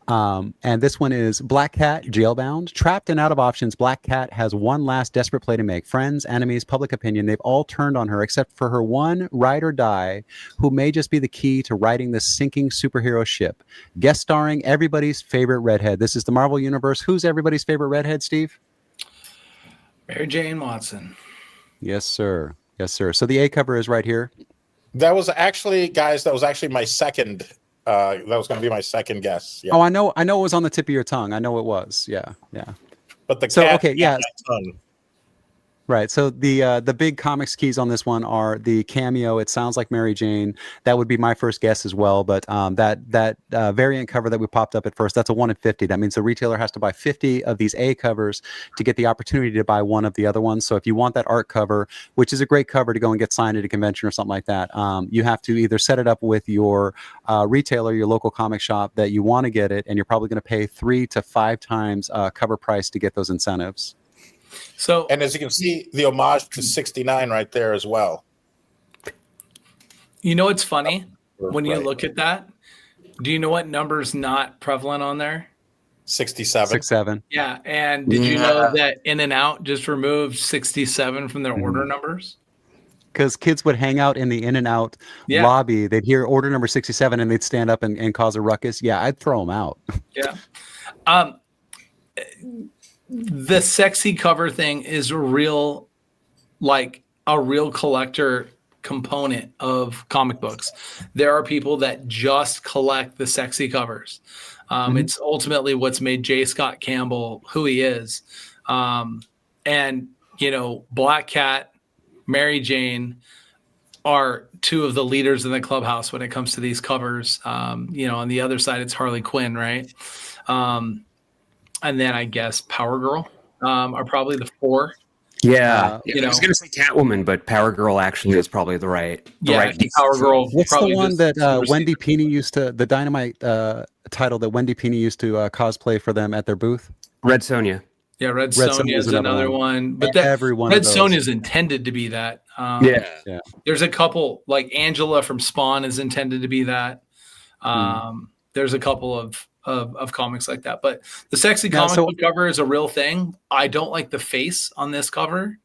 And this one is Black Cat, jailbound, trapped and out of options. Black Cat has one last desperate play to make. Friends, enemies, public opinion, they've all turned on her except for her one ride or die, who may just be the key to righting this sinking superhero ship. Guest starring everybody's favorite redhead. This is the Marvel Universe. Who's everybody's favorite redhead, Steve? Mary Jane Watson. Yes, sir. Yes, sir. So the A cover is right here. That was actually my second. That was going to be my second guess. Yeah. Oh, I know it was on the tip of your tongue. I know it was. Yeah. But the cat. Okay, yeah. Tongue. Right. So the big comics keys on this one are the cameo. It sounds like Mary Jane. That would be my first guess as well. But that variant cover that we popped up at first, that's a 1 in 50. That means the retailer has to buy 50 of these A covers to get the opportunity to buy one of the other ones. So if you want that art cover, which is a great cover to go and get signed at a convention or something like that, you have to either set it up with your retailer, your local comic shop that you want to get it, and you're probably going to pay 3 to 5 times cover price to get those incentives. So, and as you can see, the homage to 69 right there as well. You know, it's funny when you look at that. Do you know what number's not prevalent on there? 67. 67. Yeah. And did you know that In and Out just removed 67 from their order numbers? Because kids would hang out in the In and Out lobby. They'd hear order number 67 and they'd stand up and cause a ruckus. Yeah, I'd throw them out. Yeah. The sexy cover thing is a real collector component of comic books. There are people that just collect the sexy covers. It's ultimately what's made J. Scott Campbell who he is. And, Black Cat, Mary Jane are two of the leaders in the clubhouse when it comes to these covers. On the other side, it's Harley Quinn, right? And then I guess Power Girl are probably the 4. Yeah, I was going to say Catwoman, but Power Girl actually is probably the right. Power Girl. What's the one that Wendy Pini used to, the Dynamite title that Wendy Pini used to cosplay for them at their booth? Red Sonja. Yeah, Red Sonja is another one. But Red Sonja is intended to be that. There's a couple, like Angela from Spawn is intended to be that. There's a couple of comics like that, but the sexy comic book cover is a real thing. I don't like the face on this cover.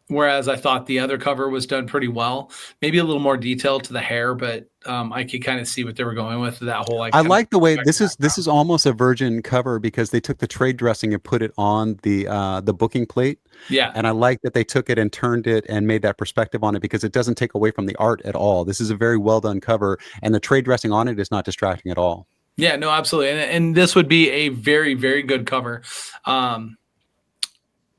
Whereas I thought the other cover was done pretty well, maybe a little more detail to the hair, but I could kind of see what they were going with that whole. I like the way this is almost a virgin cover because they took the trade dressing and put it on the booking plate. Yeah, and I like that they took it and turned it and made that perspective on it because it doesn't take away from the art at all. This is a very well done cover, and the trade dressing on it is not distracting at all. Yeah, no, absolutely, and this would be a very, very good cover.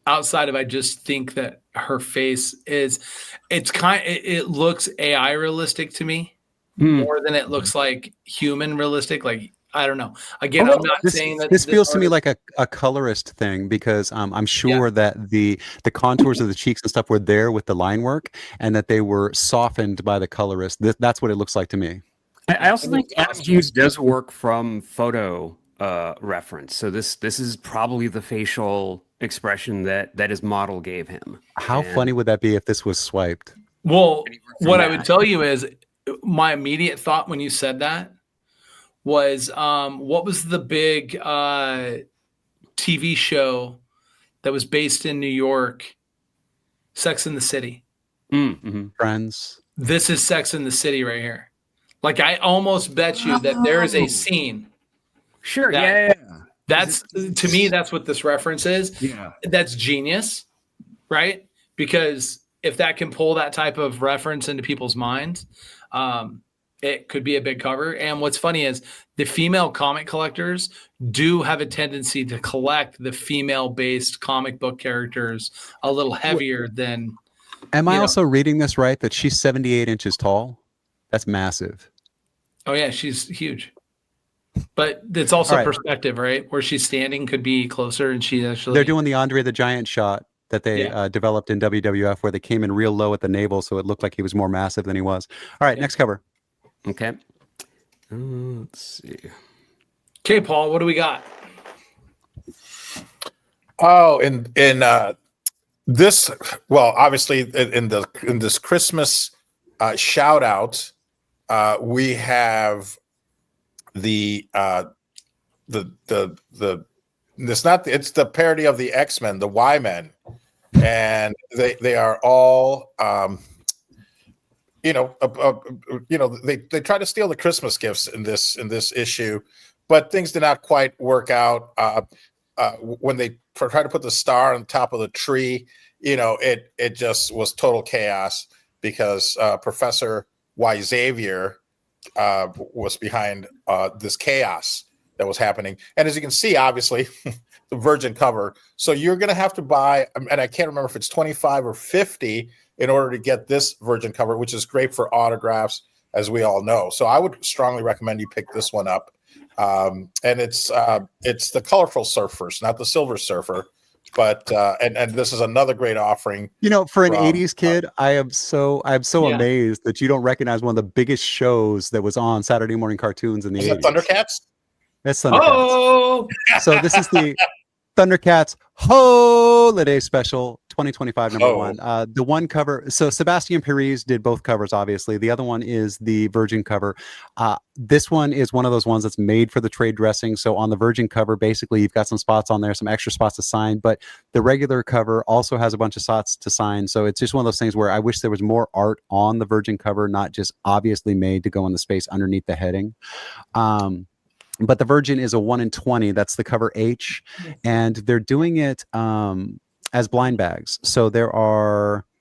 Outside of, I just think that her face it looks AI realistic to me more than it looks like human realistic. Like, I don't know. Again, I'm not saying that this feels to me like a colorist thing because I'm sure that the contours of the cheeks and stuff were there with the line work and that they were softened by the colorist. That's what it looks like to me. I also think Adam Hughes does work from photo reference. So this is probably the facial expression that his model gave him. How funny would that be if this was swiped? Well, what I would tell you is my immediate thought when you said that was what was the big TV show that was based in New York? Sex and the City. Friends. This is Sex and the City right here. Like, I almost bet you that there is a scene That's to me, that's what this reference is. Yeah. That's genius, right? Because if that can pull that type of reference into people's minds, it could be a big cover. And what's funny is the female comic collectors do have a tendency to collect the female-based comic book characters a little heavier than. Am I also reading this right? That she's 78 inches tall? That's massive. Oh yeah, she's huge. But it's also right. perspective, right? Where she's standing could be closer, and she actually. They're doing the Andre the Giant shot that they developed in WWF, where they came in real low at the navel, so it looked like he was more massive than he was. All right, next cover. Okay. Let's see. Okay, Paul, what do we got? Oh, in this, well, obviously in this Christmas shout out, we have it's the parody of the X-Men, the Y-Men, and they are all they try to steal the Christmas gifts in this issue, but things did not quite work out. When they try to put the star on top of the tree, it just was total chaos because Professor Y Xavier was behind this chaos that was happening. And as you can see, obviously, the virgin cover. So you're going to have to buy, and I can't remember if it's 25 or 50 in order to get this virgin cover, which is great for autographs, as we all know. So I would strongly recommend you pick this one up. And it's the colorful surfers, not the silver surfer. But and this is another great offering. For an 80s kid, I'm so amazed that you don't recognize one of the biggest shows that was on Saturday morning cartoons in the 80s. Thundercats? That's Thundercats. Oh! So this is the Thundercats Holiday Special 2025 number one. The one cover, so Sebastian Perez did both covers, obviously. The other one is the Virgin cover. This one is one of those ones that's made for the trade dressing. So on the Virgin cover, basically, you've got some spots on there, some extra spots to sign, but the regular cover also has a bunch of spots to sign. So it's just one of those things where I wish there was more art on the Virgin cover, not just obviously made to go in the space underneath the heading. But the Virgin is a 1 in 20. That's the cover H. And they're doing it as blind bags. So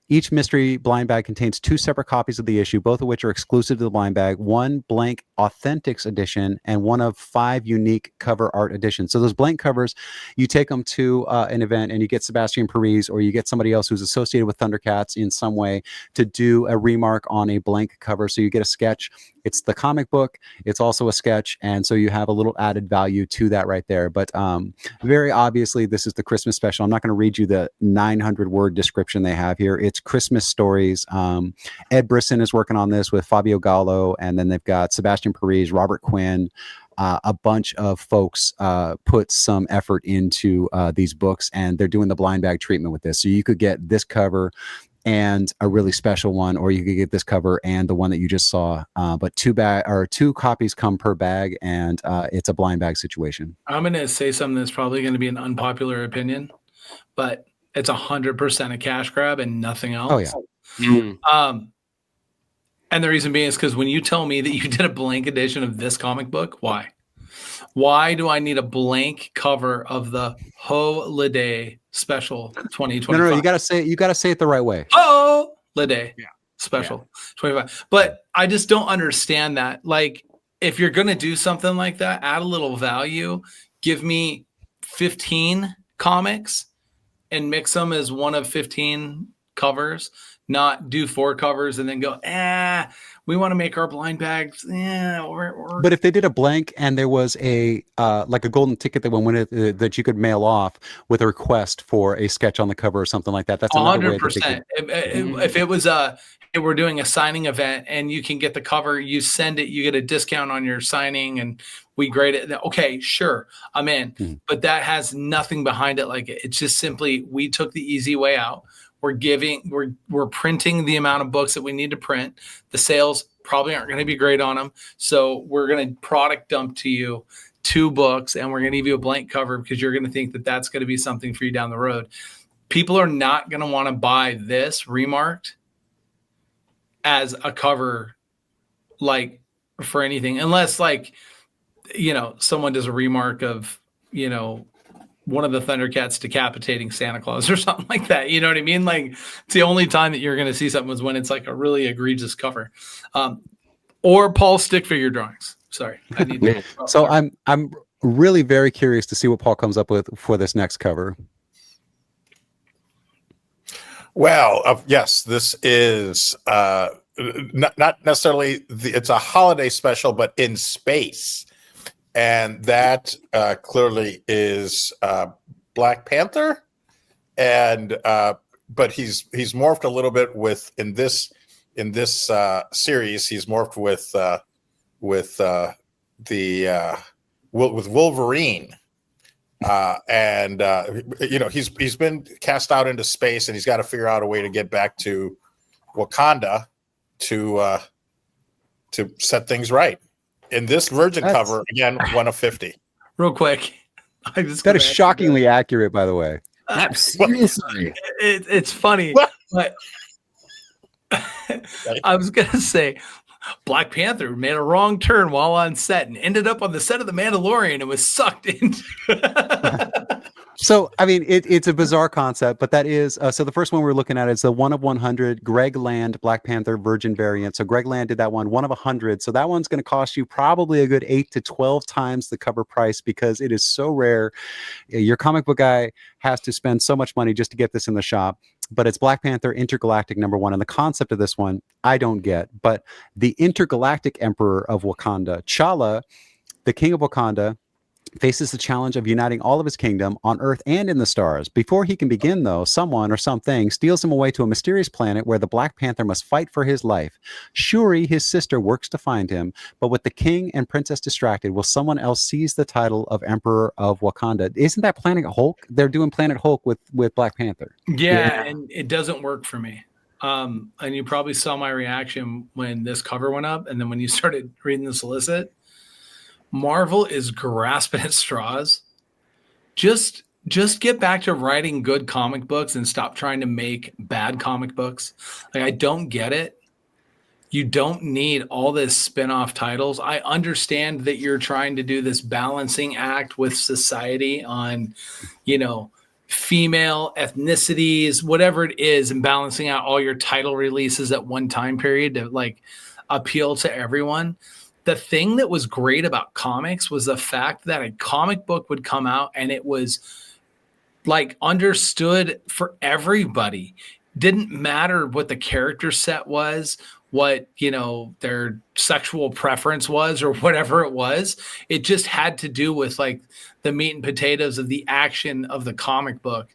each mystery blind bag contains 2 separate copies of the issue, both of which are exclusive to the blind bag, 1 blank Authentics edition and 1 of 5 unique cover art editions. So those blank covers, you take them to an event and you get Sebastian Perez or you get somebody else who's associated with Thundercats in some way to do a remark on a blank cover. So you get a sketch. It's the comic book. It's also a sketch. And so you have a little added value to that right there. But very obviously, this is the Christmas special. I'm not going to read you the 900-word description they have here. It's Christmas stories. Ed Brisson is working on this with Fabio Gallo. And then they've got Sebastian Perez, Robert Quinn. A bunch of folks put some effort into these books. And they're doing the blind bag treatment with this. So you could get this cover and a really special one, or you could get this cover and the one that you just saw. But 2 copies come per bag, and it's a blind bag situation. I'm going to say something that's probably going to be an unpopular opinion, but it's 100% a cash grab and nothing else. Oh yeah. And the reason being is because when you tell me that you did a blank edition of this comic book, why? Why do I need a blank cover of the Holiday Special 2025? No, you got to say it the right way. Holiday Special 25. But I just don't understand that. Like, if you're going to do something like that, add a little value, give me 15 comics and mix them as one of 15 covers, not do 4 covers and then go, we want to make our blind bags. But if they did a blank and there was a like a golden ticket that went with it that you could mail off with a request for a sketch on the cover or something like that, that's another 100%. If it was if we're doing a signing event and you can get the cover, you send it, you get a discount on your signing, and we grade it. Okay, sure, I'm in. But that has nothing behind it like it. It's just simply we took the easy way out. We're printing the amount of books that we need to print. The sales probably aren't going to be great on them. So we're going to product dump to you 2 books, and we're going to give you a blank cover because you're going to think that that's going to be something for you down the road. People are not going to want to buy this remarked as a cover, like, for anything, unless, like, someone does a remark of one of the Thundercats decapitating Santa Claus or something like that. You know what I mean? Like, it's the only time that you're going to see something is when it's like a really egregious cover, or Paul stick figure drawings. Sorry, I need to. So I'm really very curious to see what Paul comes up with for this next cover. Well, yes, this is not necessarily it's a holiday special, but in space, and that clearly is Black Panther, and but he's morphed a little bit in this series. He's morphed with Wolverine. And he's been cast out into space, and he's got to figure out a way to get back to Wakanda to set things right. In this Virgin cover, again, 1 of 50. Real quick, that is shockingly accurate, by the way. Seriously, it's funny, but I was gonna say Black Panther made a wrong turn while on set and ended up on the set of The Mandalorian and was sucked into. So, I mean, it's a bizarre concept, but that is so the first one we're looking at is the 1 of 100 Greg Land Black Panther Virgin variant. So Greg Land did that 1 of 100. So that one's going to cost you probably a good 8 to 12 times the cover price because it is so rare. Your comic book guy has to spend so much money just to get this in the shop. But it's Black Panther Intergalactic #1. And the concept of this one, I don't get. But the Intergalactic Emperor of Wakanda, T'Challa, the King of Wakanda, faces the challenge of uniting all of his kingdom on Earth and in the stars. Before he can begin, though, someone or something steals him away to a mysterious planet where the Black Panther must fight for his life. Shuri, his sister, works to find him, but with the king and princess distracted, will someone else seize the title of Emperor of Wakanda? Isn't that Planet Hulk? They're doing Planet Hulk with Black Panther. Yeah, and it doesn't work for me. And you probably saw my reaction when this cover went up, and then when you started reading the solicit. Marvel is grasping at straws. Just get back to writing good comic books and stop trying to make bad comic books. Like, I don't get it. You don't need all this spin-off titles. I understand that you're trying to do this balancing act with society on, female ethnicities, whatever it is, and balancing out all your title releases at one time period to like appeal to everyone. The thing that was great about comics was the fact that a comic book would come out and it was like understood for everybody. Didn't matter what the character set was, what, their sexual preference was or whatever it was. It just had to do with like the meat and potatoes of the action of the comic book.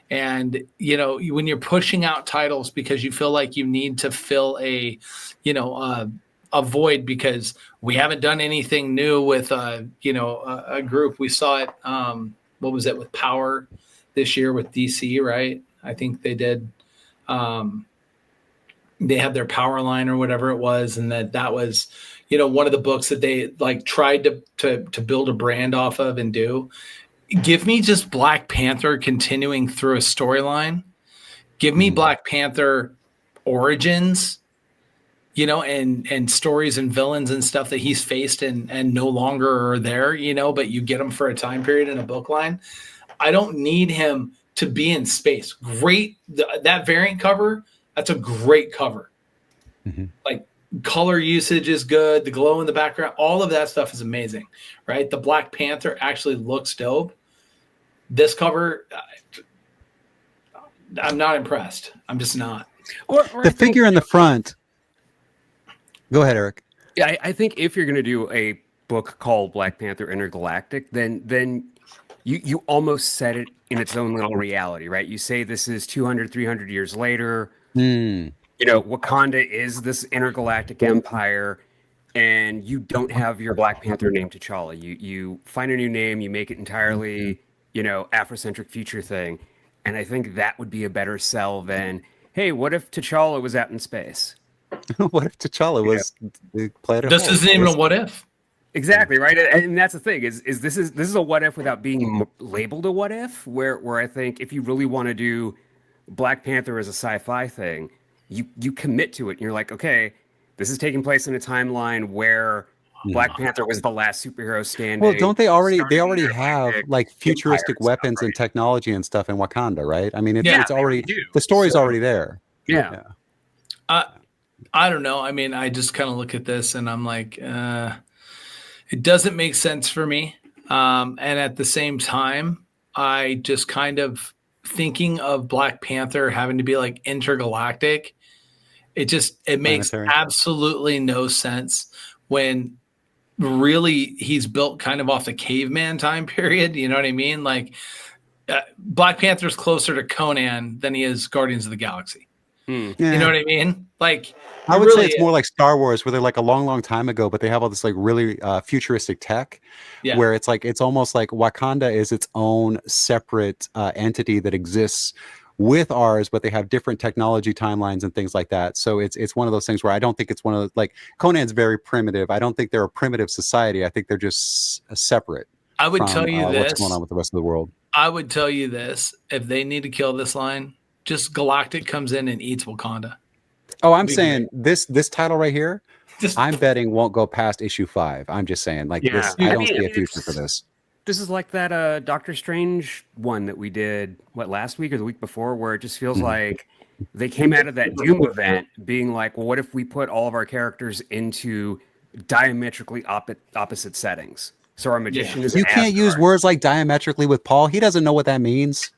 And, when you're pushing out titles because you feel like you need to fill a void because we haven't done anything new with a group. We saw it what was it with Power this year with DC, right? I think they did they had their Power line or whatever it was, and that was one of the books that they like tried to build a brand off of and do. Give me just Black Panther continuing through a storyline. Give me Black Panther origins, and stories and villains and stuff that he's faced and no longer are there, but you get him for a time period in a book line. I don't need him to be in space. Great. That variant cover, that's a great cover. Mm-hmm. Like color usage is good. The glow in the background, all of that stuff is amazing, right? The Black Panther actually looks dope. This cover, I'm not impressed. I'm just not. Or the figure in the front. Go ahead, Erik. Yeah, I think if you're going to do a book called Black Panther Intergalactic, then you almost set it in its own little reality, right? You say this is 200, 300 years later. Wakanda is this intergalactic empire, and you don't have your Black Panther name T'Challa. You find a new name, you make it entirely, Afrocentric future thing. And I think that would be a better sell than, hey, what if T'Challa was out in space? What if T'Challa was the planet? This isn't even a what if. Exactly, right. And that's the thing is this is a what if without being labeled a what if. Where I think if you really want to do Black Panther as a sci-fi thing, you commit to it. And you're like, okay, this is taking place in a timeline where Black Panther was the last superhero standing. Well, don't they already starting have galactic like futuristic empire stuff, weapons and right? technology and stuff in Wakanda, right? I mean, Yeah, it's already, do. the story's So- already there. Yeah. I don't know. I mean, I just kind of look at this and I'm like, it doesn't make sense for me. And at the same time, I just kind of thinking of Black Panther having to be like intergalactic. It makes Planetary. absolutely no sense when really he's built kind of off the caveman time period. You know what I mean? Like Black Panther's closer to Conan than he is Guardians of the Galaxy. Yeah. You know what I mean? Like I would really say it's more like Star Wars, where they're like a long, long time ago, but they have all this like really futuristic tech, Yeah. where it's like it's almost like Wakanda is its own separate entity that exists with ours, but they have different technology timelines and things like that. So it's one of those things where I don't think it's one of the, like Conan's very primitive. I don't think they're a primitive society. I think they're just separate. I would from, tell you this. what's going on with the rest of the world. I would tell you this. If they need to kill this line, just Galactic comes in and eats Wakanda. Oh, I'm Big saying this title right here, Just I'm betting won't go past issue 5. I'm just saying, like this, Yeah. I I don't mean, see a it's- future for this. This is like that Doctor Strange one that we did, last week or the week before, where it just feels like they came out of that Doom event being like, well, what if we put all of our characters into diametrically opposite settings? So our magician is You can't use Asgard. words like diametrically with Paul. He doesn't know what that means.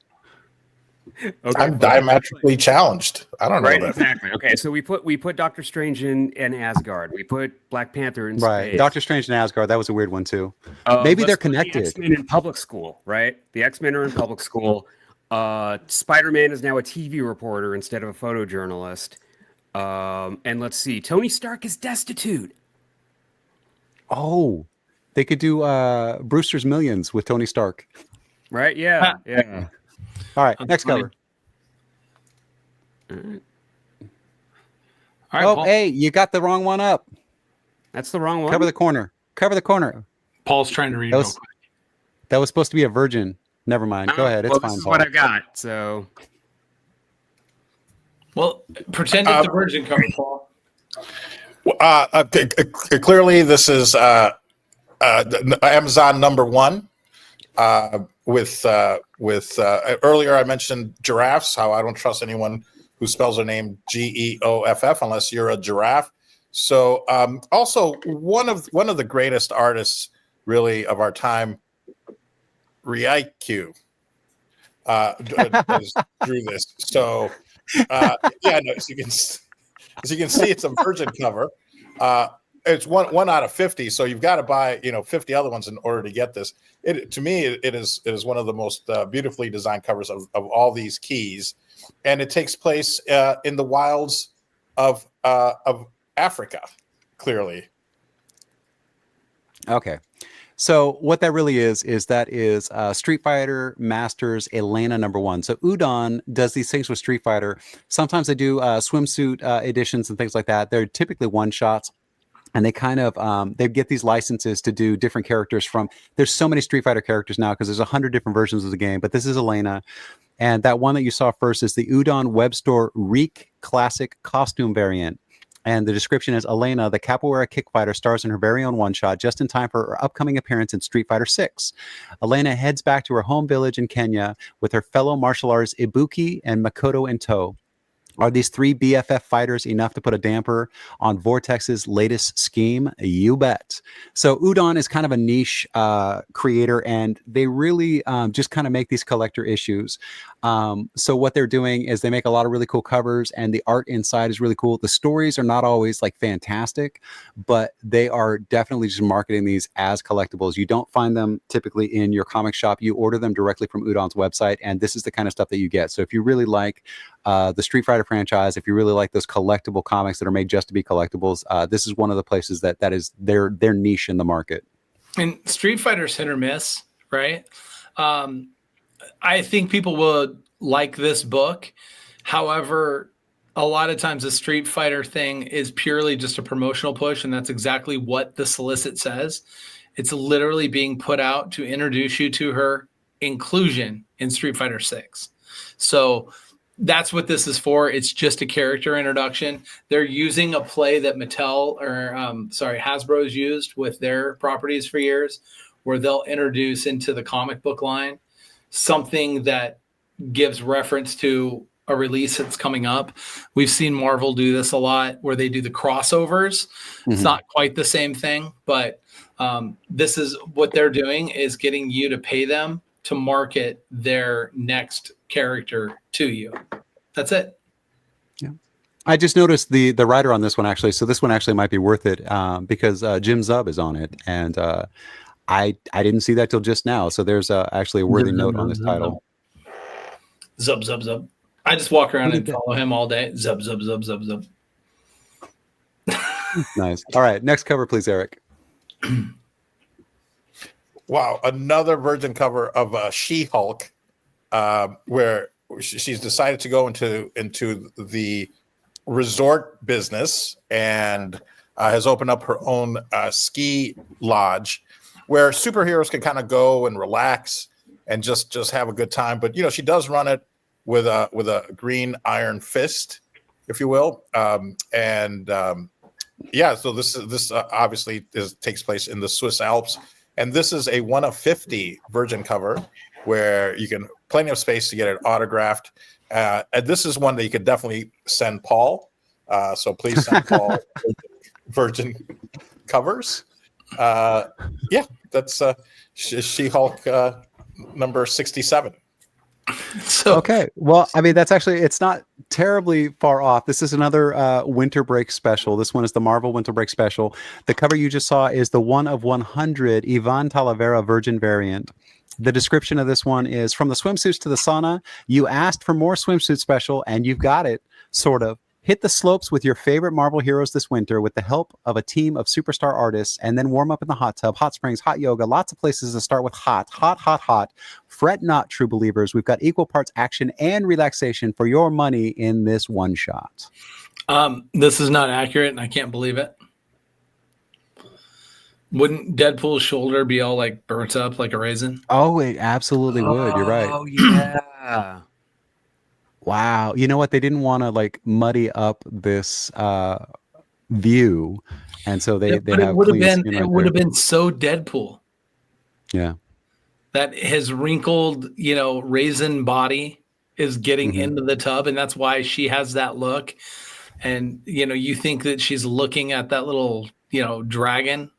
Okay, I'm diametrically challenged. I don't know right, that. exactly. Okay, so we put Doctor Strange in Asgard. We put Black Panther in Right. space. Doctor Strange and Asgard, that was a weird one too. Maybe they're Let's put connected. The X-Men in public school, right? The X-Men are in public school. Spider-Man is now a TV reporter instead of a photojournalist. And let's see, Tony Stark is destitute. Oh, they could do Brewster's Millions with Tony Stark. Right? Yeah. Yeah. All right, That's next funny. cover. all right, Oh, Paul. hey, you got the wrong one up. That's the wrong one. Cover the corner. Cover the corner. Paul's trying to read That real was, quick. that was supposed to be a virgin. Never mind. Go ahead. It's well, fine, this is Paul. what I got. So Well, pretend it's the virgin cover, Paul. Clearly, this is Amazon #1. With earlier, I mentioned giraffes. How I don't trust anyone who spells their name Geoff unless you're a giraffe. So, also one of the greatest artists, really, of our time, Raikou, drew this. So, yeah, no, as you can see, it's a virgin cover. It's one out of 50, so you've got to buy 50 other ones in order to get this. To me, it is one of the most beautifully designed covers of all these keys, and it takes place in the wilds of Africa. Clearly, Okay. So what that really is Street Fighter Masters Elena #1. So Udon does these things with Street Fighter. Sometimes they do swimsuit editions and things like that. They're typically one shots. And they kind of they get these licenses to do different characters from. There's so many Street Fighter characters now because there's 100 different versions of the game. But this is Elena, and that one that you saw first is the Udon Web Store Reek Classic Costume variant. And the description is Elena, the capoeira kickfighter, stars in her very own one-shot just in time for her upcoming appearance in Street Fighter 6. Elena heads back to her home village in Kenya with her fellow martial artists Ibuki and Makoto in tow. Are these 3 BFF fighters enough to put a damper on Vortex's latest scheme? You bet. So Udon is kind of a niche creator, and they really just kind of make these collector issues. So what they're doing is they make a lot of really cool covers, and the art inside is really cool. The stories are not always like fantastic, but they are definitely just marketing these as collectibles. You don't find them typically in your comic shop. You order them directly from Udon's website, and this is the kind of stuff that you get. So if you really like the Street Fighter franchise, if you really like those collectible comics that are made just to be collectibles, this is one of the places that is their niche in the market. And Street Fighter's hit or miss, right? I think people would like this book. However, a lot of times the Street Fighter thing is purely just a promotional push, and that's exactly what the solicit says. It's literally being put out to introduce you to her inclusion in Street Fighter 6. So that's what this is for. It's just a character introduction. They're using a play that Hasbro's used with their properties for years, where they'll introduce into the comic book line something that gives reference to a release that's coming up. We've seen Marvel do this a lot, where they do the crossovers. It's not quite the same thing, but this is what they're doing, is getting you to pay them to market their next character to you. That's it. Yeah. I just noticed the writer on this one, actually. So this one actually might be worth it because Jim Zub is on it. And I didn't see that till just now. So there's actually a worthy note on this title. Zub, zub, zub. I just walk around and follow him all day. Zub, zub, zub, zub, zub. Nice. All right. Next cover, please, Eric. Wow. Another Virgin cover of She-Hulk, where she's decided to go into the resort business and has opened up her own ski lodge where superheroes can kind of go and relax and just have a good time. But, she does run it with a green iron fist, if you will. So this obviously takes place in the Swiss Alps. And this is a 1 of 50 Virgin cover where you can plenty of space to get it autographed. And this is one that you could definitely send Paul. So please send Paul Virgin covers. That's She-Hulk number 67. So okay, well, I mean, it's not terribly far off. This is another winter break special. This one is the Marvel winter break special. The cover you just saw is the 1 of 100 Ivan Talavera Virgin variant. The description of this one is, from the swimsuits to the sauna, you asked for more swimsuit special and you've got it, sort of. Hit the slopes with your favorite Marvel heroes this winter with the help of a team of superstar artists, and then warm up in the hot tub, hot springs, hot yoga, lots of places to start with hot. Fret not, true believers. We've got equal parts action and relaxation for your money in this one shot. This is not accurate, and I can't believe it. Wouldn't Deadpool's shoulder be all like burnt up like a raisin? Oh, it absolutely would. You're right. Oh, yeah. Wow. You know what? They didn't want to like muddy up this view. And so they have would have been so Deadpool. Yeah. That his wrinkled, raisin body is getting into the tub, and that's why she has that look. And you think that she's looking at that little, dragon.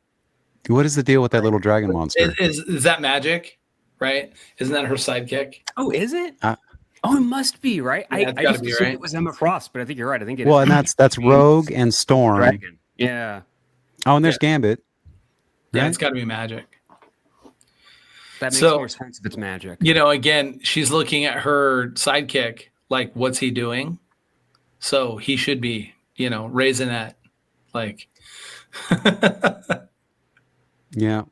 What is the deal with that little dragon monster? Is that magic? Right? Isn't that her sidekick? Oh, is it? Oh, it must be, right? Yeah, I just assumed it was Emma Frost, but I think you're right. I think it is. Well, and that's Rogue and Storm. Dragon. Yeah. Oh, and there's Gambit. Yeah, Right? it's got to be magic. That makes more sense if it's magic. Again, she's looking at her sidekick like, what's he doing? So he should be, raisinette. Like. Yeah.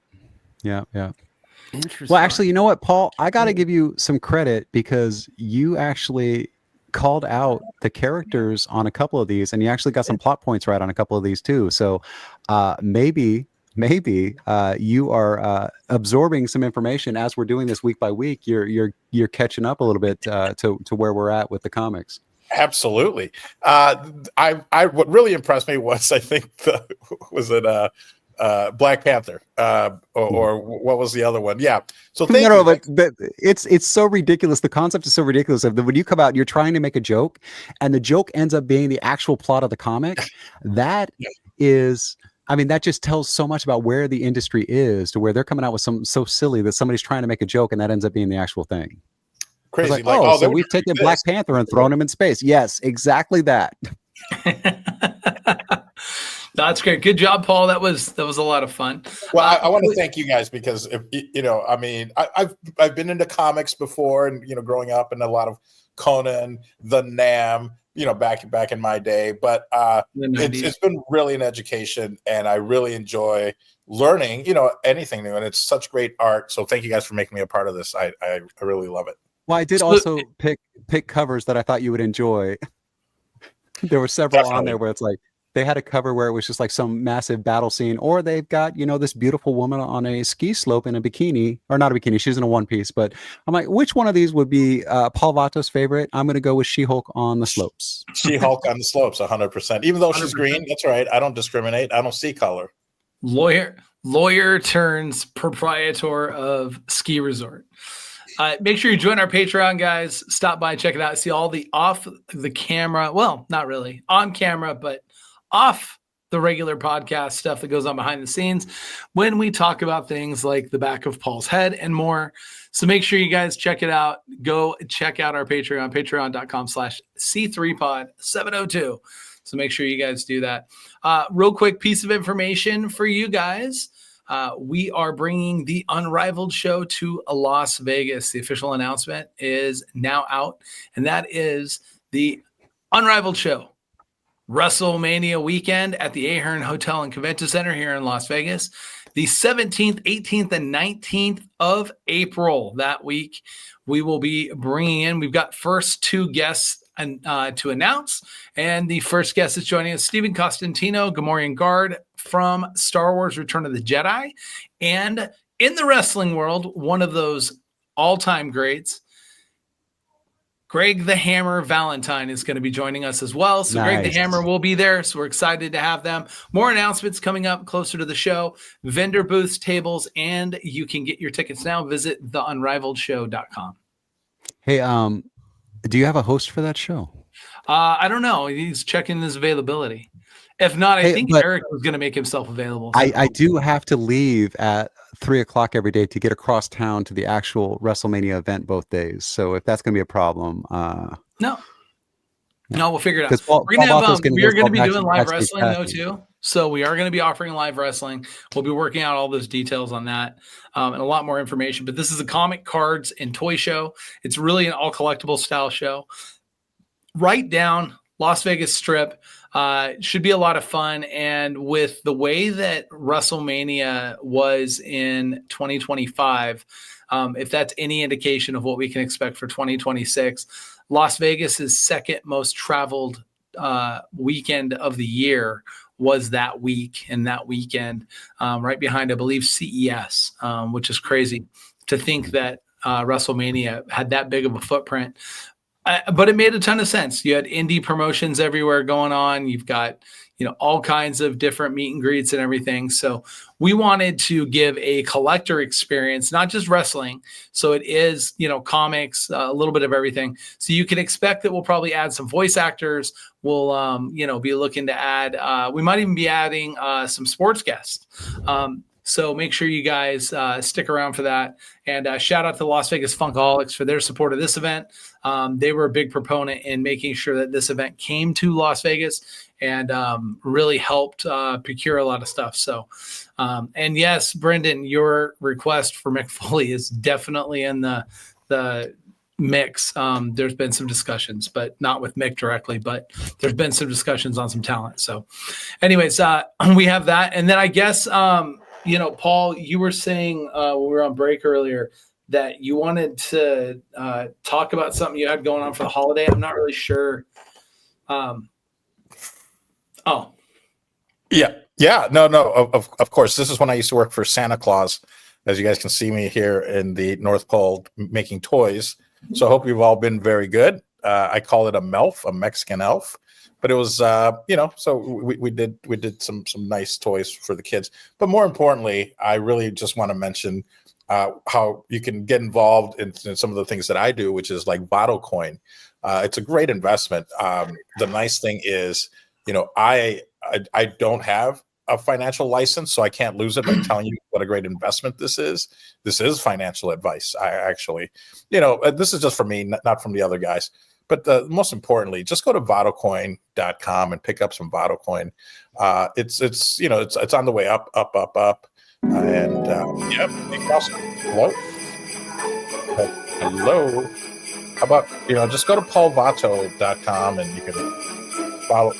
Interesting. Well, actually, you know what, Paul? I got to give you some credit because you actually called out the characters on a couple of these, and you actually got some plot points right on a couple of these too. So maybe you are absorbing some information as we're doing this week by week. You're catching up a little bit to where we're at with the comics. Absolutely. What really impressed me was, I think, Black Panther, or what was the other one? Yeah. So but it's so ridiculous. The concept is so ridiculous. When you come out, you're trying to make a joke, and the joke ends up being the actual plot of the comic. That is, that just tells so much about where the industry is, to where they're coming out with something so silly that somebody's trying to make a joke, and that ends up being the actual thing. Crazy. So we've taken Black Panther and thrown him in space. Yes, exactly that. That's great. Good job, Paul. That was a lot of fun. Well, I want to thank you guys because I've been into comics before, and growing up, and a lot of Conan, the Nam, back in my day. But it's been really an education, and I really enjoy learning, anything new, and it's such great art. So thank you guys for making me a part of this. I really love it. Well, I did also pick covers that I thought you would enjoy. There were several on there where it's like, they had a cover where it was just like some massive battle scene, or they've got, this beautiful woman on a ski slope in a bikini, or not a bikini, she's in a one piece. But I'm like, which one of these would be Paul Vato's favorite? I'm going to go with She-Hulk on the slopes. She-Hulk on the slopes, 100%. Even though she's 100%. Green, that's right. I don't discriminate. I don't see color. Lawyer turns proprietor of ski resort. Make sure you join our Patreon, guys. Stop by, check it out. See all the off the camera. Well, not really on camera, but off the regular podcast stuff that goes on behind the scenes when we talk about things like the back of Paul's head and more. So make sure you guys check it out. Go check out our Patreon, patreon.com/C3pod702. So make sure you guys do that. Real quick piece of information for you guys. We are bringing the Unrivaled show to Las Vegas. The official announcement is now out, and that is the Unrivaled show. WrestleMania weekend at the Ahern Hotel and Convention Center here in Las Vegas. The 17th, 18th, and 19th of April. That week, we will be bringing in, we've got first two guests to announce. And the first guest is joining us, Stephen Costantino, Gamorrean Guard from Star Wars Return of the Jedi. And in the wrestling world, one of those all-time greats, Greg the Hammer Valentine, is going to be joining us as well. So nice. Greg the Hammer will be there. So we're excited to have them. More announcements coming up closer to the show, vendor booths, tables, and you can get your tickets now. Visit theunrivaled.show.com. Hey, do you have a host for that show? I don't know. He's checking his availability. If not, I think Eric was going to make himself available. I do have to leave at 3:00 every day to get across town to the actual WrestleMania event both days. So if that's going to be a problem, no, we'll figure it out. We're going to be doing live wrestling though too. So we are going to be offering live wrestling. We'll be working out all those details on that and a lot more information. But this is a comic, cards, and toy show. It's really an all collectible style show. Right down Las Vegas Strip. Should be a lot of fun. And with the way that WrestleMania was in 2025, if that's any indication of what we can expect for 2026, Las Vegas's second most traveled weekend of the year was that week and that weekend, right behind, I believe, CES, which is crazy to think that WrestleMania had that big of a footprint. But it made a ton of sense. You had indie promotions everywhere going on. You've got, all kinds of different meet and greets and everything. So we wanted to give a collector experience, not just wrestling. So it is, comics, a little bit of everything. So you can expect that we'll probably add some voice actors. We'll, be looking to add, we might even be adding some sports guests. So make sure you guys stick around for that. And shout out to the Las Vegas Funkaholics for their support of this event. They were a big proponent in making sure that this event came to Las Vegas and really helped procure a lot of stuff. So, and yes, Brendan, your request for Mick Foley is definitely in the mix. There's been some discussions, but not with Mick directly, but there's been some discussions on some talent. So anyways, we have that. And then I guess, Paul, you were saying when we were on break earlier that you wanted to talk about something you had going on for the holiday. I'm not really sure. Yeah. No. Of course, this is when I used to work for Santa Claus. As you guys can see me here in the North Pole making toys. So I hope you've all been very good. I call it a MELF, a Mexican elf. But it was, so we did some nice toys for the kids. But more importantly, I really just want to mention how you can get involved in some of the things that I do, which is like Vato coin. It's a great investment. The nice thing is, I don't have a financial license, so I can't lose it by telling you what a great investment this is. This is financial advice. I actually, this is just for me, not from the other guys. But most importantly, just go to vatocoin.com and pick up some Vato coin. It's on the way up. And yep. Hello. How about just go to paulvato.com and you can follow.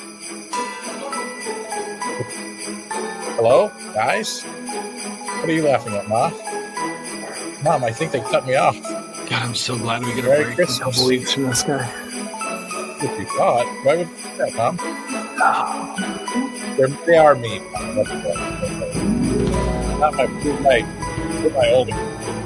Hello, guys. What are you laughing at, Mom, I think they cut me off. God, I'm so glad we get a break a couple weeks from this guy. If you thought, why would you do that, Mom? They are mean. Not my older.